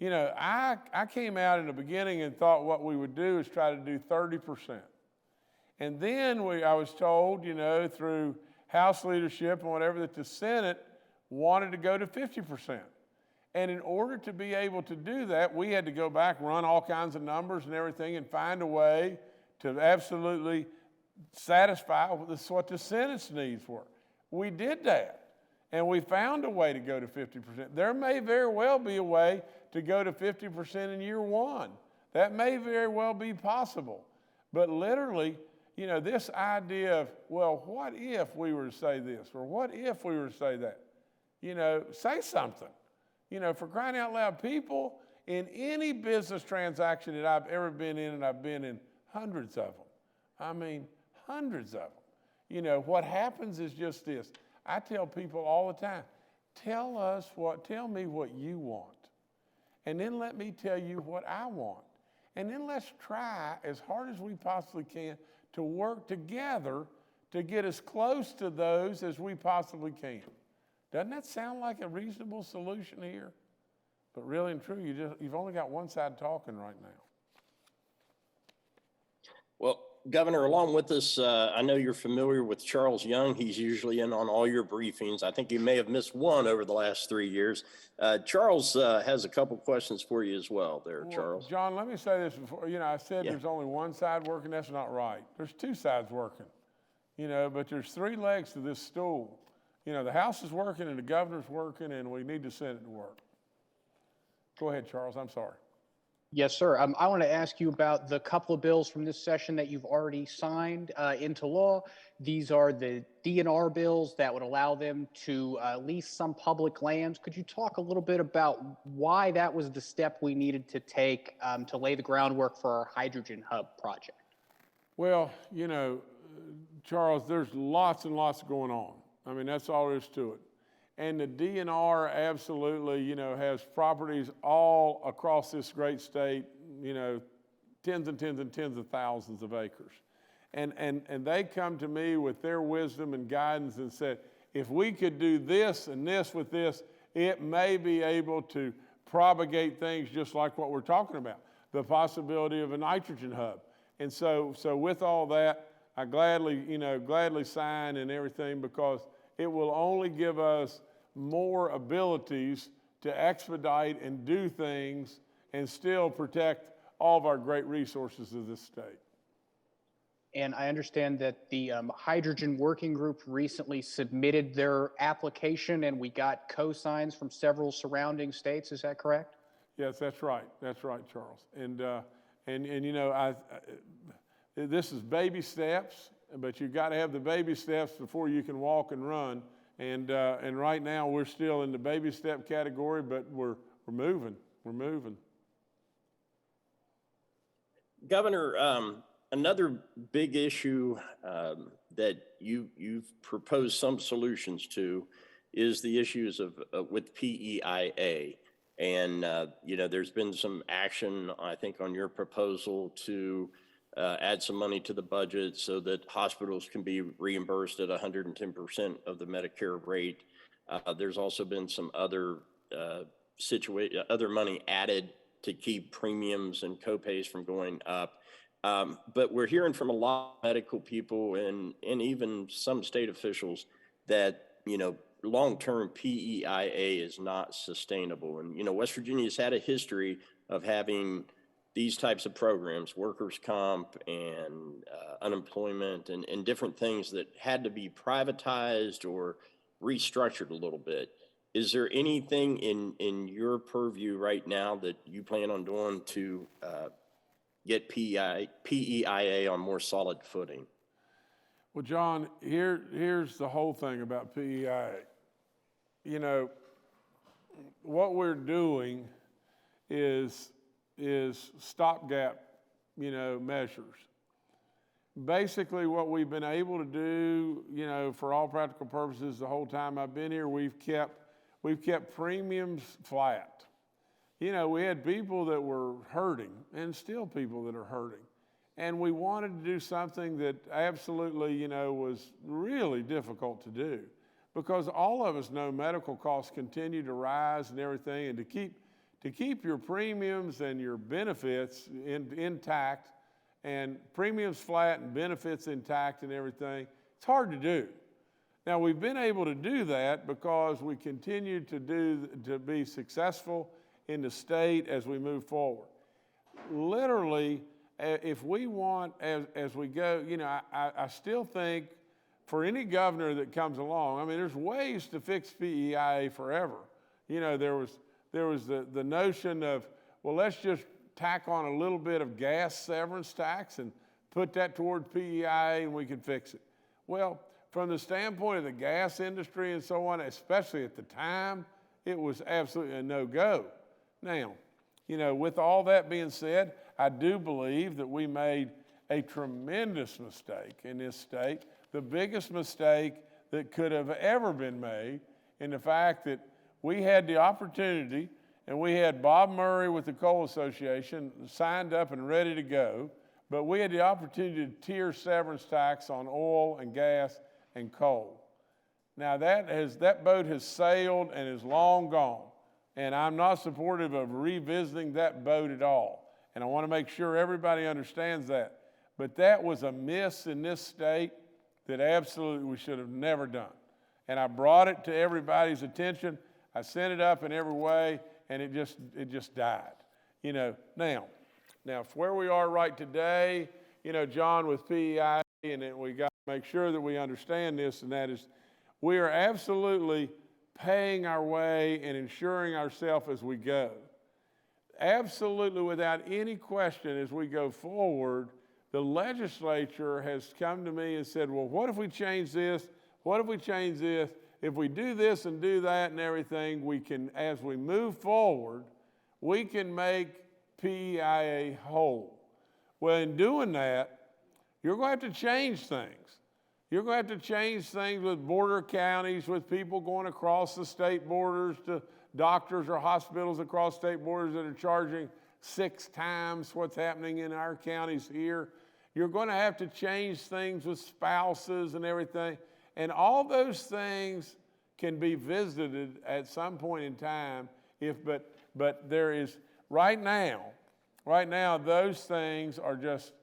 I came out in the beginning and thought what we would do is try to do 30%. And then I was told, through House leadership and whatever, that the Senate wanted to go to 50%. And in order to be able to do that, we had to go back, run all kinds of numbers and everything, and find a way to absolutely satisfy what the Senate's needs were. We did that, and we found a way to go to 50%. There may very well be a way to go to 50% in year one. That may very well be possible. But literally, this idea of, well, what if we were to say this, or what if we were to say that? Say something. For crying out loud, people in any business transaction that I've ever been in, and I've been in hundreds of them. I mean, hundreds of them. What happens is just this. I tell people all the time, tell me what you want. And then let me tell you what I want. And then let's try as hard as we possibly can to work together to get as close to those as we possibly can. Doesn't that sound like a reasonable solution here? But really and truly, you've only got one side talking right now. Well, Governor, along with us, I know you're familiar with Charles Young. He's usually in on all your briefings. I think you may have missed one over the last 3 years. Charles has a couple questions for you as well there, Charles. John, let me say this before. I said There's only one side working. That's not right. There's two sides working, but there's 3 legs to this stool. The House is working and the governor's working, and we need the Senate to work. Go ahead, Charles. I'm sorry. Yes, sir. I want to ask you about the couple of bills from this session that you've already signed into law. These are the D&R bills that would allow them to lease some public lands. Could you talk a little bit about why that was the step we needed to take to lay the groundwork for our hydrogen hub project? Well, Charles, there's lots and lots going on. I mean, that's all there is to it. And the DNR absolutely, has properties all across this great state, tens and tens and tens of thousands of acres. And they come to me with their wisdom and guidance and said, if we could do this and this with this, it may be able to propagate things just like what we're talking about, the possibility of a nitrogen hub. And so with all that, I gladly sign and everything, because it will only give us more abilities to expedite and do things and still protect all of our great resources of this state. And I understand that the Hydrogen Working Group recently submitted their application, and we got cosigns from several surrounding states. Is that correct? Yes, that's right. That's right, Charles. And this is baby steps, but you've got to have the baby steps before you can walk and run. And right now we're still in the baby step category, but we're moving. We're moving. Governor, another big issue that you've proposed some solutions to is the issues with PEIA. And, there's been some action, I think, on your proposal to add some money to the budget so that hospitals can be reimbursed at 110% of the Medicare rate. There's also been some other other money added to keep premiums and copays from going up. But we're hearing from a lot of medical people and even some state officials that, long-term PEIA is not sustainable. And, West Virginia has had a history of having these types of programs, workers' comp and unemployment and different things that had to be privatized or restructured a little bit. Is there anything in your purview right now that you plan on doing to get PEIA on more solid footing? Well, John, here's the whole thing about PEIA. What we're doing is stopgap, measures. Basically, what we've been able to do, for all practical purposes, the whole time I've been here, we've kept premiums flat. We had people that were hurting, and still people that are hurting. And we wanted to do something that absolutely, was really difficult to do, because all of us know medical costs continue to rise and everything, and to keep your premiums and your benefits intact, and premiums flat and benefits intact and everything, it's hard to do. Now, we've been able to do that because we continue to be successful in the state as we move forward. Literally, if we want, as we go, I still think for any governor that comes along, there's ways to fix PEIA forever. There was the notion of, well, let's just tack on a little bit of gas severance tax and put that toward PEIA and we can fix it. Well, from the standpoint of the gas industry and so on, especially at the time, it was absolutely a no-go. Now, with all that being said, I do believe that we made a tremendous mistake in this state, the biggest mistake that could have ever been made, in the fact that we had the opportunity, and we had Bob Murray with the Coal Association signed up and ready to go, but we had the opportunity to tier severance tax on oil and gas and coal. Now that boat has sailed and is long gone, and I'm not supportive of revisiting that boat at all. And I want to make sure everybody understands that. But that was a miss in this state that absolutely we should have never done. And I brought it to everybody's attention. I sent it up in every way, and it just died. Now, where we are right today, John, with PEI, and we got to make sure that we understand this, and that is we are absolutely paying our way and insuring ourselves as we go. Absolutely, without any question, as we go forward, the legislature has come to me and said, well, what if we change this? What if we change this? If we do this and do that and everything, we can, as we move forward, we can make PEIA whole. Well, in doing that, you're going to have to change things. You're going to have to change things with border counties, with people going across the state borders to doctors or hospitals across state borders that are charging 6 times what's happening in our counties here. You're going to have to change things with spouses and everything. And all those things can be visited at some point in time, but there is, right now, those things are just,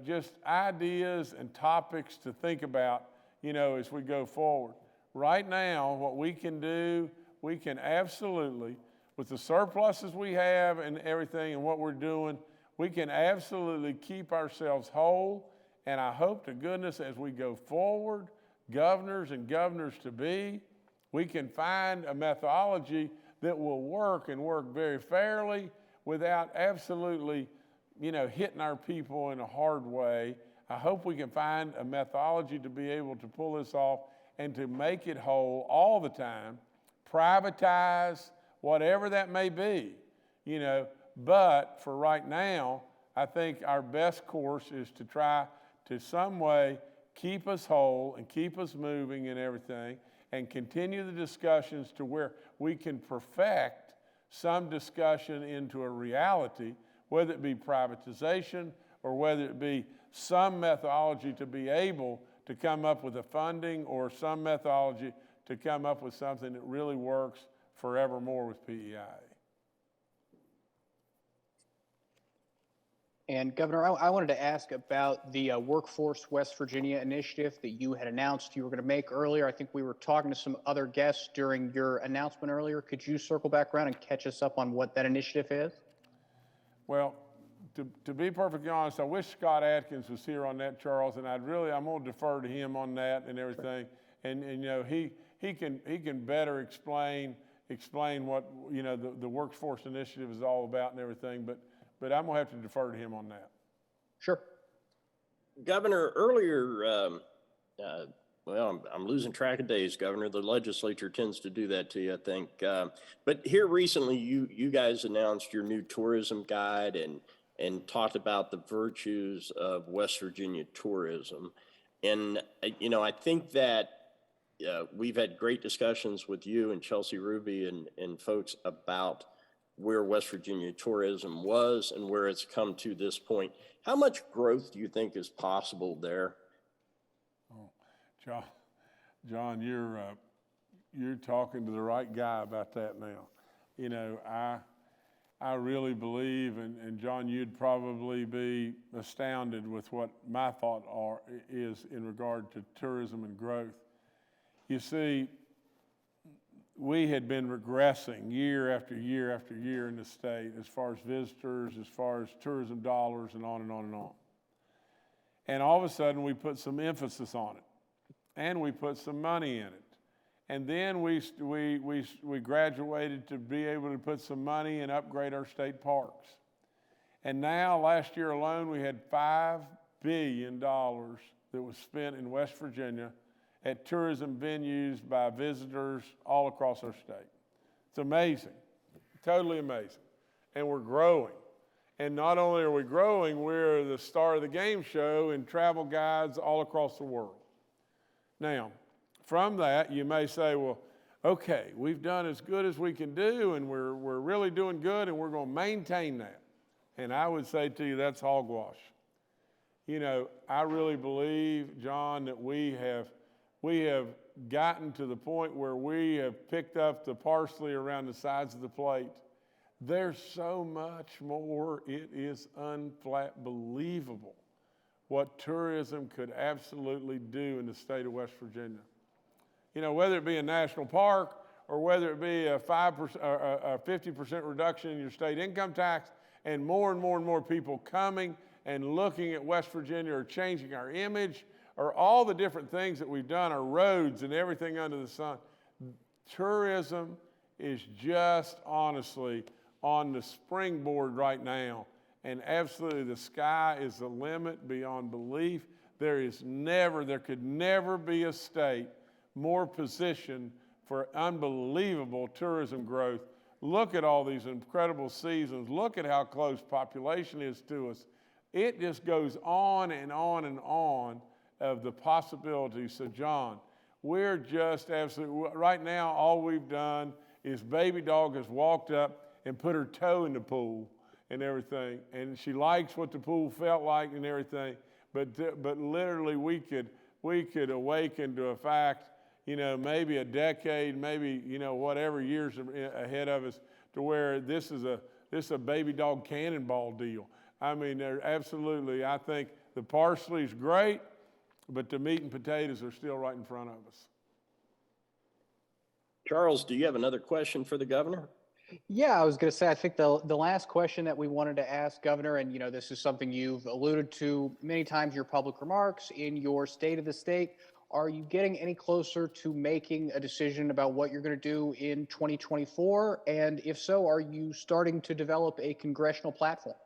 just ideas and topics to think about, as we go forward. Right now, what we can do, we can absolutely, with the surpluses we have and everything and what we're doing, we can absolutely keep ourselves whole. And I hope to goodness as we go forward, governors and governors-to-be, we can find a methodology that will work and work very fairly without absolutely, hitting our people in a hard way. I hope we can find a methodology to be able to pull this off and to make it whole all the time, privatize, whatever that may be, But for right now, I think our best course is to try to some way keep us whole and keep us moving and everything, and continue the discussions to where we can perfect some discussion into a reality, whether it be privatization or whether it be some methodology to be able to come up with a funding or some methodology to come up with something that really works forevermore with PEI. And Governor, I wanted to ask about the Workforce West Virginia initiative that you had announced you were going to make earlier. I think we were talking to some other guests during your announcement earlier. Could you circle back around and catch us up on what that initiative is? Well, to be perfectly honest, I wish Scott Atkins was here on that, Charles, and I'm going to defer to him on that and everything. And he can better explain what the Workforce Initiative is all about and everything. But I'm going to have to defer to him on that. Sure. Governor, earlier, I'm losing track of days, Governor. The legislature tends to do that to you, I think. But here recently, you guys announced your new tourism guide and talked about the virtues of West Virginia tourism. And, I think that we've had great discussions with you and Chelsea Ruby and folks about where West Virginia tourism was and where it's come to this point. How much growth do you think is possible there? Oh, John, you're talking to the right guy about that now. I really believe, and John, you'd probably be astounded with what my thought is in regard to tourism and growth. You see, we had been regressing year after year after year in the state as far as visitors, as far as tourism dollars, and on and on and on. And all of a sudden, we put some emphasis on it, and we put some money in it. And then we graduated to be able to put some money and upgrade our state parks. And now, last year alone, we had $5 billion that was spent in West Virginia at tourism venues by visitors all across our state. It's amazing, totally amazing. And we're growing. And not only are we growing, we're the star of the game show and travel guides all across the world. Now, from that, you may say, well, okay, we've done as good as we can do, and we're really doing good, and we're going to maintain that. And I would say to you, that's hogwash. I really believe, John, that we have gotten to the point where we have picked up the parsley around the sides of the plate. There's so much more. It is unbelievable what tourism could absolutely do in the state of West Virginia. Whether it be a national park or whether it be a 5% or a 50% reduction in your state income tax, and more people coming and looking at West Virginia or changing our image, or all the different things that we've done, our roads and everything under the sun. Tourism is just honestly on the springboard right now, and absolutely the sky is the limit beyond belief. There could never be a state more positioned for unbelievable tourism growth. Look at all these incredible seasons. Look at how close population is to us. It just goes on and on and on. of the possibilities. So John, we're just absolutely, right now all we've done is baby dog has walked up and put her toe in the pool and everything, and she likes what the pool felt like and everything, but literally we could awaken to a fact, maybe a decade, maybe, whatever years ahead of us, to where this is a baby dog cannonball deal. I mean, they're absolutely, I think the parsley is great, but the meat and potatoes are still right in front of us. Charles, do you have another question for the governor? Yeah, I was going to say, I think the last question that we wanted to ask, Governor, and this is something you've alluded to many times in your public remarks, in your State of the State, are you getting any closer to making a decision about what you're going to do in 2024? And if so, are you starting to develop a congressional platform?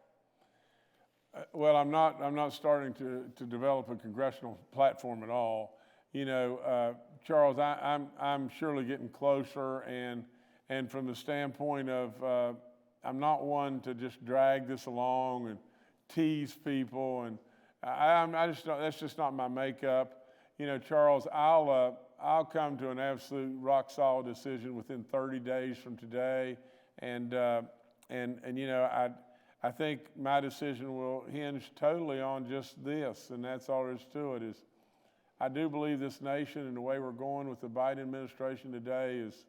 Well, I'm not starting to develop a congressional platform at all. Charles, I'm surely getting closer, and from the standpoint of I'm not one to just drag this along and tease people, and that's just not my makeup. Charles, I'll come to an absolute rock solid decision within 30 days from today, and I think my decision will hinge totally on just this, and that's all there is to it. Is I do believe this nation and the way we're going with the Biden administration today is,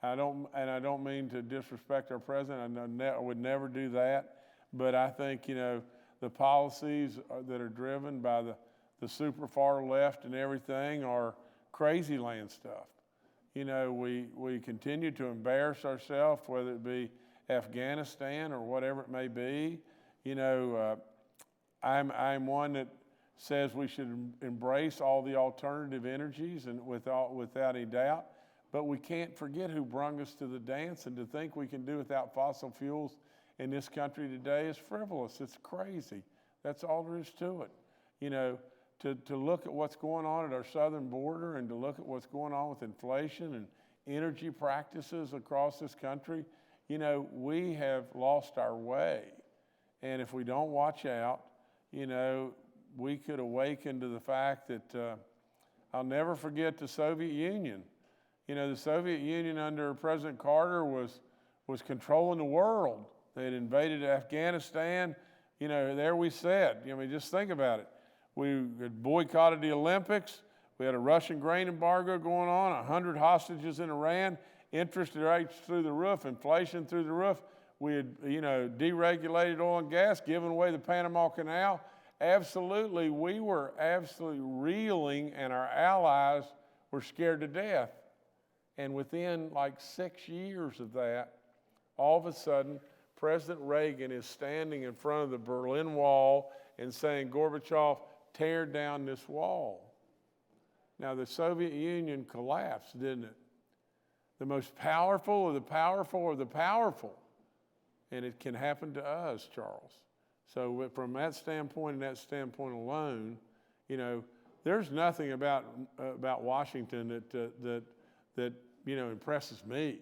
I don't mean to disrespect our president. I would never do that, but I think the policies that are driven by the super far left and everything are crazy land stuff. We continue to embarrass ourselves, whether it be Afghanistan or whatever it may be. I'm one that says we should embrace all the alternative energies, and without any doubt. But we can't forget who brung us to the dance, and to think we can do without fossil fuels in this country today is frivolous. It's crazy. That's all there is to it. To look at what's going on at our southern border, and to look at what's going on with inflation and energy practices across this country, we have lost our way. And if we don't watch out, we could awaken to the fact that I'll never forget the Soviet Union. The Soviet Union under President Carter was controlling the world. They had invaded Afghanistan. There we sat. Just think about it. We had boycotted the Olympics. We had a Russian grain embargo going on, 100 hostages in Iran, interest rates through the roof, inflation through the roof. We had, deregulated oil and gas, given away the Panama Canal. Absolutely, we were absolutely reeling, and our allies were scared to death. And within like 6 years of that, all of a sudden, President Reagan is standing in front of the Berlin Wall and saying, Gorbachev, tear down this wall. Now, the Soviet Union collapsed, didn't it? The most powerful of the powerful are the powerful. And it can happen to us, Charles. So from that standpoint and that standpoint alone, there's nothing about Washington that impresses me.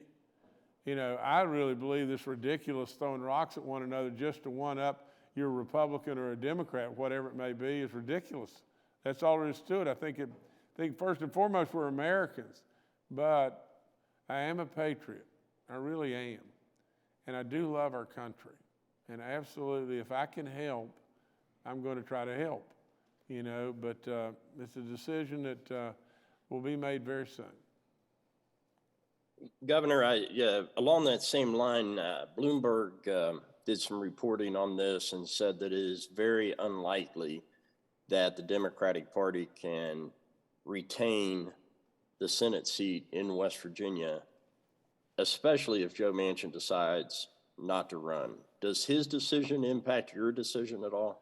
I really believe this ridiculous throwing rocks at one another just to one up you're a Republican or a Democrat, whatever it may be, is ridiculous. That's all there is to it. I think first and foremost we're Americans, but I am a patriot. I really am. And I do love our country. And absolutely, if I can help, I'm going to try to help. But it's a decision that will be made very soon. Governor, along that same line, Bloomberg did some reporting on this and said that it is very unlikely that the Democratic Party can retain the Senate seat in West Virginia, especially if Joe Manchin decides not to run. Does his decision impact your decision at all?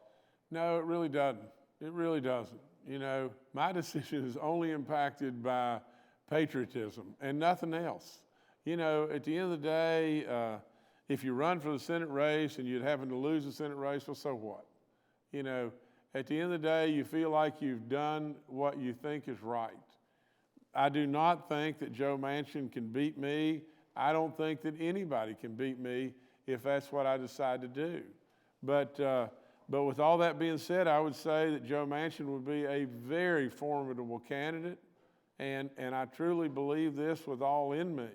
No, it really doesn't. It really doesn't. My decision is only impacted by patriotism and nothing else. At the end of the day, if you run for the Senate race and you'd happen to lose the Senate race, well, so what? At the end of the day, you feel like you've done what you think is right. I do not think that Joe Manchin can beat me. I don't think that anybody can beat me if that's what I decide to do. But But with all that being said, I would say that Joe Manchin would be a very formidable candidate, and I truly believe this with all in me.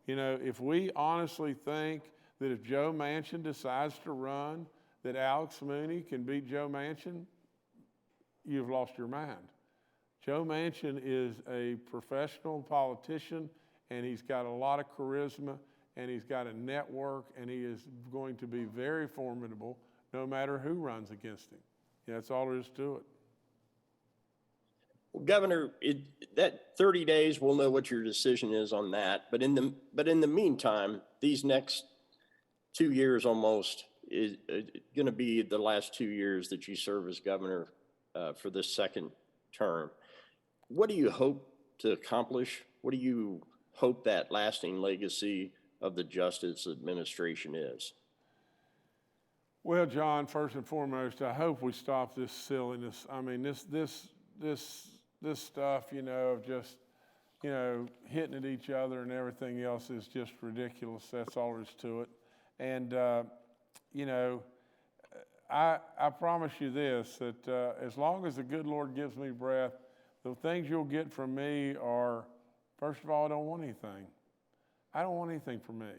You know, if we honestly think that if Joe Manchin decides to run, that Alex Mooney can beat Joe Manchin, you've lost your mind. Joe Manchin is a professional politician, and he's got a lot of charisma, and he's got a network, and he is going to be very formidable no matter who runs against him. Yeah, that's all there is to it. Well, Governor, that 30 days, we'll know what your decision is on that. But in the meantime, these next 2 years almost is going to be the last 2 years that you serve as governor for this second term. What do you hope to accomplish? What do you hope that lasting legacy of the Justice Administration is? Well, John, first and foremost, I hope we stop this silliness. I mean, this stuff, you know, of just, you know, hitting at each other and everything else is just ridiculous. That's all there is to it. And, you know, I promise you this, that as long as the good Lord gives me breath, the things you'll get from me are, first of all, I don't want anything. I don't want anything from me.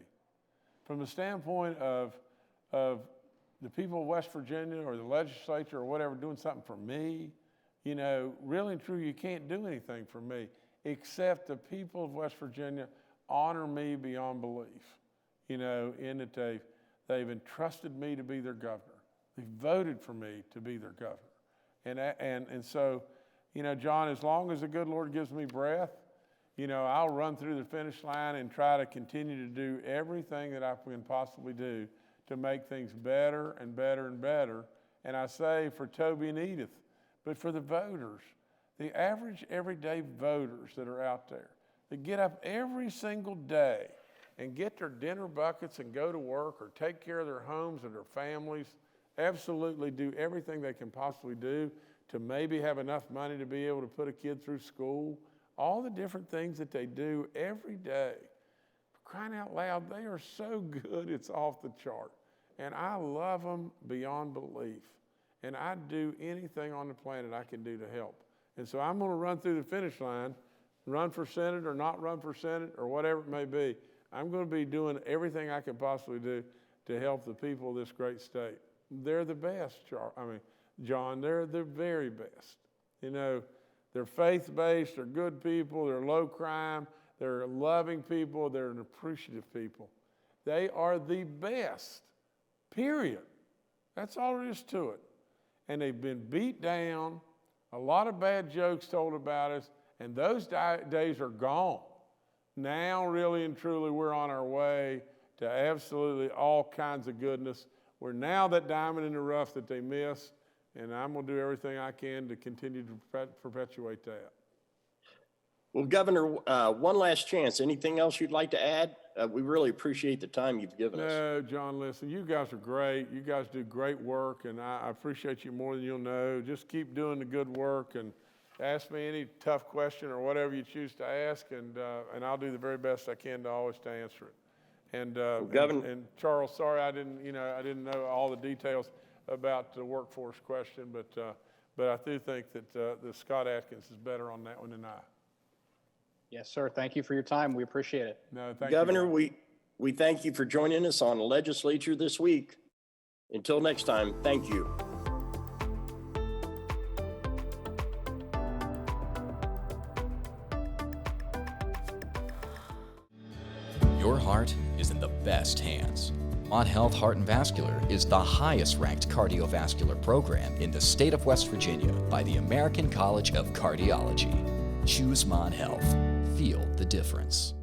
From the standpoint of the people of West Virginia or the legislature or whatever doing something for me, you know, really and true, you can't do anything for me, except the people of West Virginia honor me beyond belief, you know, in that they've entrusted me to be their governor. They voted for me to be their governor. And so, you know, John, as long as the good Lord gives me breath, you know, I'll run through the finish line and try to continue to do everything that I can possibly do to make things better and better and better. And I say for Toby and Edith, but for the voters, the average everyday voters that are out there, that get up every single day and get their dinner buckets and go to work or take care of their homes and their families, absolutely do everything they can possibly do to maybe have enough money to be able to put a kid through school, all the different things that they do every day. For crying out loud, they are so good, it's off the chart. And I love them beyond belief. And I'd do anything on the planet I can do to help. And so I'm going to run through the finish line, run for Senate or not run for Senate or whatever it may be. I'm going to be doing everything I can possibly do to help the people of this great state. They're the best, John, they're the very best. You know, they're faith-based, they're good people, they're low crime, they're loving people, they're an appreciative people. They are the best, period. That's all there is to it. And they've been beat down, a lot of bad jokes told about us, and those days are gone. Now, really and truly, we're on our way to absolutely all kinds of goodness. We're now that diamond in the rough that they missed, and I'm going to do everything I can to continue to perpetuate that. Well, Governor, one last chance. Anything else you'd like to add? We really appreciate the time you've given us. No, John, listen, you guys are great. You guys do great work, and I appreciate you more than you'll know. Just keep doing the good work and ask me any tough question or whatever you choose to ask, and I'll do the very best I can to always to answer it. And, Governor, and Charles, sorry I didn't know all the details about the workforce question, but I do think that Scott Atkins is better on that one than I. Yes, sir. Thank you for your time. We appreciate it. No, thank Governor, you. we thank you for joining us on Legislature This Week. Until next time, thank you. Your heart is in the best hands. Mont Health Heart and Vascular is the highest ranked cardiovascular program in the state of West Virginia by the American College of Cardiology. Choose Mont Health. Feel the difference.